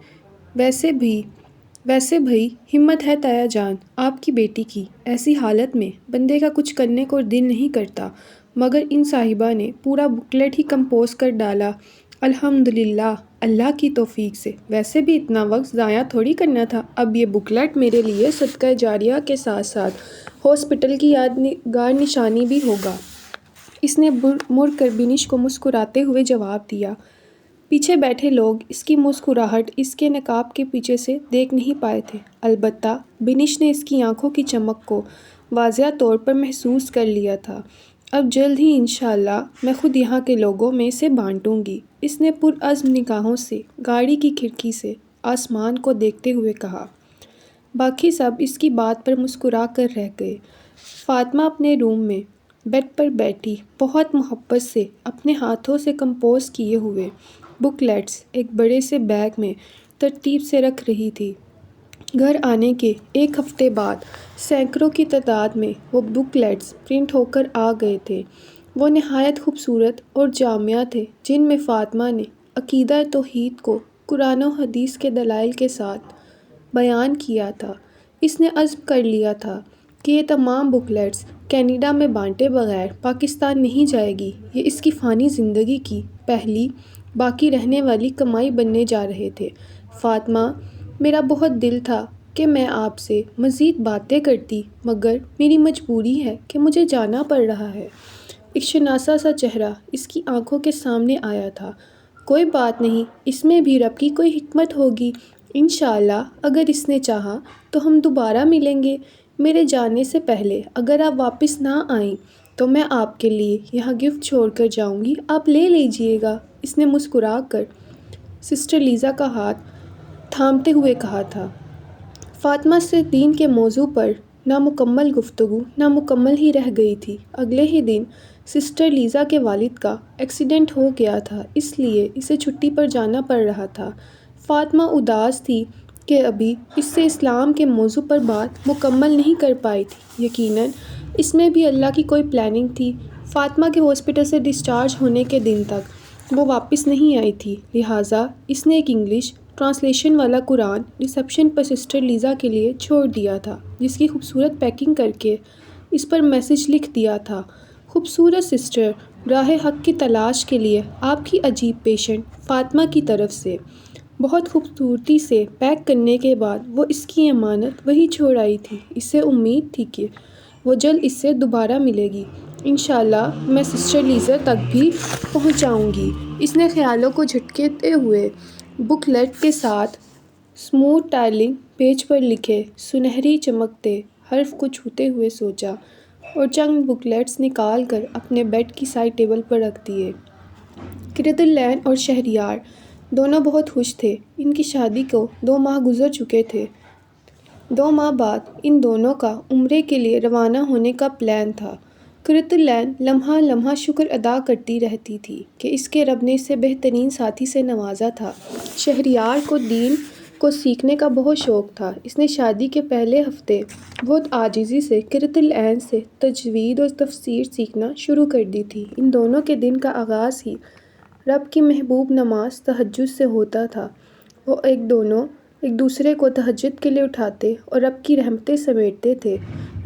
S1: ویسے بھئی ہمت ہے تایا جان آپ کی بیٹی کی، ایسی حالت میں بندے کا کچھ کرنے کو دل نہیں کرتا، مگر ان صاحبہ نے پورا بکلیٹ ہی کمپوز کر ڈالا۔ الحمدللہ اللہ کی توفیق سے۔ ویسے بھی اتنا وقت ضائع تھوڑی کرنا تھا، اب یہ بکلیٹ میرے لیے صدقہ جاریہ کے ساتھ ساتھ ہاسپٹل کی یادگار نشانی بھی ہوگا۔ اس نے مڑ کر بنش کو مسکراتے ہوئے جواب دیا۔ پیچھے بیٹھے لوگ اس کی مسکراہٹ اس کے نقاب کے پیچھے سے دیکھ نہیں پائے تھے، البتہ بنش نے اس کی آنکھوں کی چمک کو واضح طور پر محسوس کر لیا تھا۔ اب جلد ہی انشاءاللہ میں خود یہاں کے لوگوں میں سے بانٹوں گی، اس نے پرعزم نگاہوں سے گاڑی کی کھڑکی سے آسمان کو دیکھتے ہوئے کہا۔ باقی سب اس کی بات پر مسکرا کر رہ گئے۔ فاطمہ اپنے روم میں بیڈ پر بیٹھی بہت محبت سے اپنے ہاتھوں سے کمپوز کیے ہوئے بکلیٹس ایک بڑے سے بیگ میں ترتیب سے رکھ رہی تھی۔ گھر آنے کے 1 ہفتے بعد سینکڑوں کی تعداد میں وہ بکلیٹس پرنٹ ہو کر آ گئے تھے۔ وہ نہایت خوبصورت اور جامع تھے، جن میں فاطمہ نے عقیدہ توحید کو قرآن و حدیث کے دلائل کے ساتھ بیان کیا تھا۔ اس نے عزم کر لیا تھا کہ یہ تمام بکلیٹس کینیڈا میں بانٹے بغیر پاکستان نہیں جائے گی۔ یہ اس کی فانی زندگی کی پہلی باقی رہنے والی کمائی بننے جا رہے تھے۔ فاطمہ، میرا بہت دل تھا کہ میں آپ سے مزید باتیں کرتی، مگر میری مجبوری ہے کہ مجھے جانا پڑ رہا ہے۔ ایک شناسا سا چہرہ اس کی آنکھوں کے سامنے آیا تھا۔ کوئی بات نہیں، اس میں بھی رب کی کوئی حکمت ہوگی۔ انشاءاللہ اگر اس نے چاہا تو ہم دوبارہ ملیں گے۔ میرے جانے سے پہلے اگر آپ واپس نہ آئیں تو میں آپ کے لیے یہاں گفٹ چھوڑ کر جاؤں گی، آپ لے لیجئے گا، اس نے مسکرا کر سسٹر لیزا کا ہاتھ تھامتے ہوئے کہا تھا۔ فاطمہ سے دین کے موضوع پر نامکمل گفتگو نامکمل ہی رہ گئی تھی۔ اگلے ہی دن سسٹر لیزا کے والد کا ایکسیڈنٹ ہو گیا تھا، اس لیے اسے چھٹی پر جانا پڑ رہا تھا۔ فاطمہ اداس تھی کہ ابھی اس سے اسلام کے موضوع پر بات مکمل نہیں کر پائی تھی۔ یقیناً اس میں بھی اللہ کی کوئی پلاننگ تھی۔ فاطمہ کے ہاسپٹل سے ڈسچارج ہونے کے دن تک وہ واپس نہیں آئی تھی، لہٰذا اس نے ایک انگلش ٹرانسلیشن والا قرآن ریسیپشن پر سسٹر لیزا کے لیے چھوڑ دیا تھا، جس کی خوبصورت پیکنگ کر کے اس پر میسج لکھ دیا تھا: خوبصورت سسٹر، راہ حق کی تلاش کے لیے آپ کی عجیب پیشنٹ فاطمہ کی طرف سے۔ بہت خوبصورتی سے پیک کرنے کے بعد وہ اس کی امانت وہیں چھوڑ آئی تھی۔ اسے امید تھی کہ وہ جلد اس سے دوبارہ ملے گی۔ انشاءاللہ میں سسٹر لیزا تک بھی پہنچاؤں گی، اس نے خیالوں کو جھٹکتے ہوئے بکلیٹ کے ساتھ اسموتھ ٹائلنگ پیج پر لکھے سنہری چمکتے حرف کو چھوتے ہوئے سوچا، اور چند بکلیٹس نکال کر اپنے بیڈ کی سائڈ ٹیبل پر رکھ دیے۔ کرتلین اور شہریار دونوں بہت خوش تھے۔ ان کی شادی کو 2 ماہ گزر چکے تھے۔ 2 ماہ بعد ان دونوں کا عمرے کے لیے روانہ ہونے کا پلان تھا۔ کرتلین لمحہ لمحہ شکر ادا کرتی رہتی تھی کہ اس کے رب نے اسے بہترین ساتھی سے نوازا تھا۔ شہریار کو دین کو سیکھنے کا بہت شوق تھا۔ اس نے شادی کے پہلے ہفتے بہت عاجزی سے کرتلین سے تجوید اور تفسیر سیکھنا شروع کر دی تھی۔ ان دونوں کے دن کا آغاز ہی رب کی محبوب نماز تہجد سے ہوتا تھا۔ وہ ایک دوسرے کو تہجد کے لیے اٹھاتے اور رب کی رحمتیں سمیٹتے تھے۔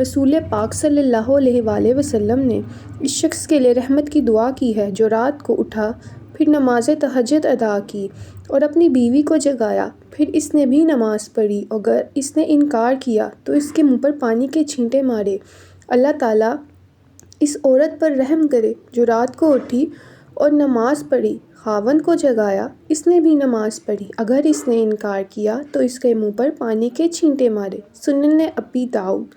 S1: رسول پاک صلی اللہ علیہ وآلہ وسلم نے اس شخص کے لیے رحمت کی دعا کی ہے جو رات کو اٹھا، پھر نماز تہجد ادا کی اور اپنی بیوی کو جگایا، پھر اس نے بھی نماز پڑھی، اگر اس نے انکار کیا تو اس کے منہ پر پانی کے چھینٹے مارے۔ اللہ تعالیٰ اس عورت پر رحم کرے جو رات کو اٹھی اور نماز پڑھی، خاوند کو جگایا، اس نے بھی نماز پڑھی، اگر اس نے انکار کیا تو اس کے منہ پر پانی کے چھینٹے مارے۔ سنن ابی داؤد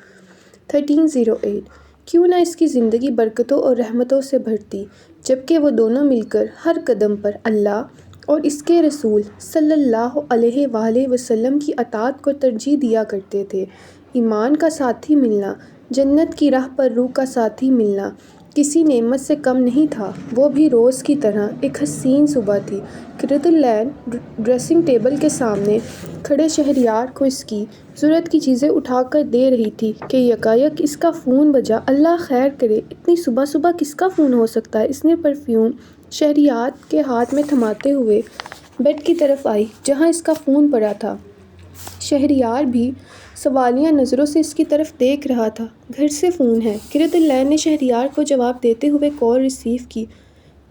S1: 1308۔ کیوں نہ اس کی زندگی برکتوں اور رحمتوں سے بھرتی، جبکہ وہ دونوں مل کر ہر قدم پر اللہ اور اس کے رسول صلی اللہ علیہ وآلہ وسلم کی اطاعت کو ترجیح دیا کرتے تھے۔ ایمان کا ساتھی ملنا، جنت کی راہ پر روح کا ساتھی ملنا کسی نعمت سے کم نہیں تھا، وہ بھی روز کی طرح۔ ایک حسین صبح تھی۔ قرۃ العین ڈریسنگ ٹیبل کے سامنے کھڑے شہریار کو اس کی ضرورت کی چیزیں اٹھا کر دے رہی تھی کہ یکایک اس کا فون بجا۔ اللہ خیر کرے، اتنی صبح صبح کس کا فون ہو سکتا ہے؟ اس نے پرفیوم شہریار کے ہاتھ میں تھماتے ہوئے بیڈ کی طرف آئی جہاں اس کا فون پڑا تھا۔ شہریار بھی سوالیہ نظروں سے اس کی طرف دیکھ رہا تھا۔ گھر سے فون ہے۔ قرۃ العین نے شہریار کو جواب دیتے ہوئے کال ریسیو کی۔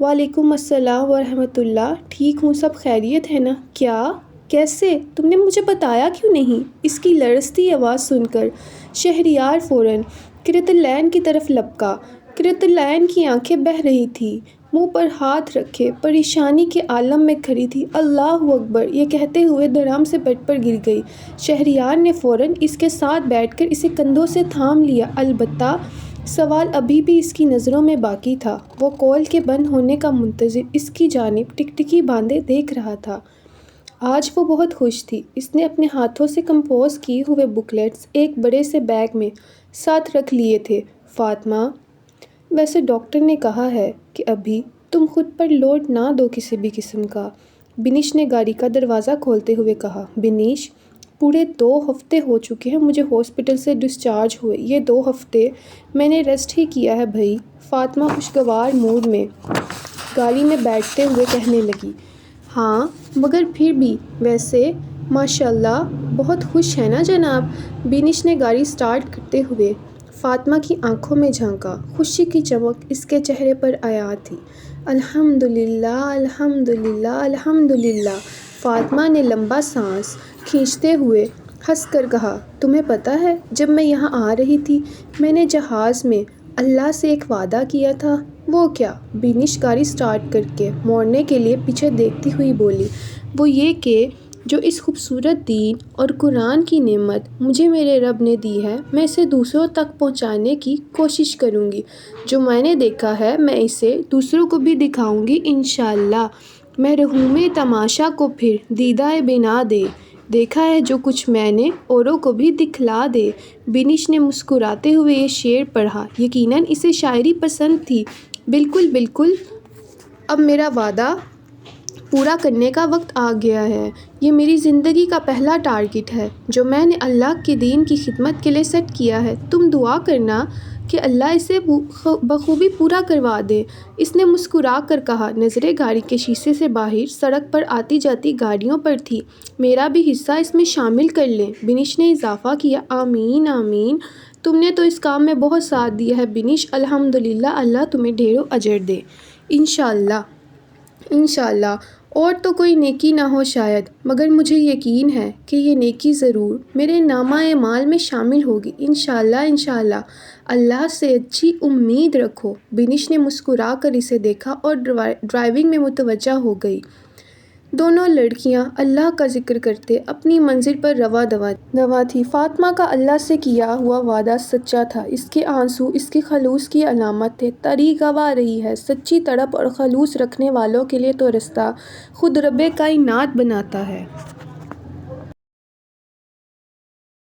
S1: وعلیکم السلام ورحمۃ اللہ، ٹھیک ہوں، سب خیریت ہے نا؟ کیا؟ کیسے؟ تم نے مجھے بتایا کیوں نہیں؟ اس کی لرزتی آواز سن کر شہریار فوراً قرۃ العین کی طرف لپکا۔ قرۃ العین کی آنکھیں بہہ رہی تھیں، منہ پر ہاتھ رکھے پریشانی کے عالم میں کھڑی تھی۔ اللہ اکبر، یہ کہتے ہوئے دھڑام سے بیڈ پر گر گئی۔ شہریار نے فوراً اس کے ساتھ بیٹھ کر اسے کندھوں سے تھام لیا، البتہ سوال ابھی بھی اس کی نظروں میں باقی تھا۔ وہ کال کے بند ہونے کا منتظر اس کی جانب ٹکٹکی باندھے دیکھ رہا تھا۔ آج وہ بہت خوش تھی۔ اس نے اپنے ہاتھوں سے کمپوز کیے ہوئے بکلیٹس ایک بڑے سے بیگ میں ساتھ رکھ لیے تھے۔ فاطمہ، ویسے ڈاکٹر نے کہا ہے کہ ابھی تم خود پر لوڈ نہ دو کسی بھی قسم کا، بنیش نے گاڑی کا دروازہ کھولتے ہوئے کہا۔ بنیش، پورے 2 ہفتے ہو چکے ہیں مجھے ہاسپٹل سے ڈسچارج ہوئے، یہ 2 ہفتے میں نے ریسٹ ہی کیا ہے بھائی، فاطمہ خوشگوار موڈ میں گاڑی میں بیٹھتے ہوئے کہنے لگی۔ ہاں مگر پھر بھی، ویسے ماشاءاللہ بہت خوش ہیں نا جناب؟ بنیش نے گاڑی سٹارٹ کرتے ہوئے فاطمہ کی آنکھوں میں جھانکا۔ خوشی کی چمک اس کے چہرے پر عیاں تھی۔ الحمدللہ الحمدللہ الحمدللہ، فاطمہ نے لمبا سانس کھینچتے ہوئے ہنس کر کہا۔ تمہیں پتہ ہے جب میں یہاں آ رہی تھی میں نے جہاز میں اللہ سے ایک وعدہ کیا تھا۔ وہ کیا؟ بنیش گاڑی سٹارٹ کر کے موڑنے کے لیے پیچھے دیکھتی ہوئی بولی۔ وہ یہ کہ جو اس خوبصورت دین اور قرآن کی نعمت مجھے میرے رب نے دی ہے میں اسے دوسروں تک پہنچانے کی کوشش کروں گی۔ جو میں نے دیکھا ہے میں اسے دوسروں کو بھی دکھاؤں گی انشاءاللہ۔ محروم تماشا کو پھر دیدہ بنا دے، دیکھا ہے جو کچھ میں نے اوروں کو بھی دکھلا دے۔ بنیش نے مسکراتے ہوئے یہ شعر پڑھا۔ یقیناً اسے شاعری پسند تھی۔ بالکل بالکل، اب میرا وعدہ پورا کرنے کا وقت آ گیا ہے۔ یہ میری زندگی کا پہلا ٹارگٹ ہے جو میں نے اللہ کے دین کی خدمت کے لیے سیٹ کیا ہے۔ تم دعا کرنا کہ اللہ اسے بخوبی پورا کروا دے، اس نے مسکرا کر کہا۔ نظریں گاڑی کے شیشے سے باہر سڑک پر آتی جاتی گاڑیوں پر تھی۔ میرا بھی حصہ اس میں شامل کر لیں، بنیش نے اضافہ کیا۔ آمین آمین، تم نے تو اس کام میں بہت ساتھ دیا ہے بنیش، الحمدللہ، اللہ تمہیں ڈھیروں اجر دے۔ انشاءاللہ انشاءاللہ، اور تو کوئی نیکی نہ ہو شاید، مگر مجھے یقین ہے کہ یہ نیکی ضرور میرے نامہ اعمال میں شامل ہوگی انشاءاللہ انشاءاللہ، اللہ سے اچھی امید رکھو۔ بنیش نے مسکرا کر اسے دیکھا اور ڈرائیونگ میں متوجہ ہو گئی۔ دونوں لڑکیاں اللہ کا ذکر کرتے اپنی منزل پر رواں تھیں۔ فاطمہ کا اللہ سے کیا ہوا وعدہ سچا تھا، اس کے آنسو اس کی خلوص کی علامت تھے۔ تری گواہ رہی ہے، سچی تڑپ اور خلوص رکھنے والوں کے لیے تو رستہ خود رب کائنات بناتا ہے۔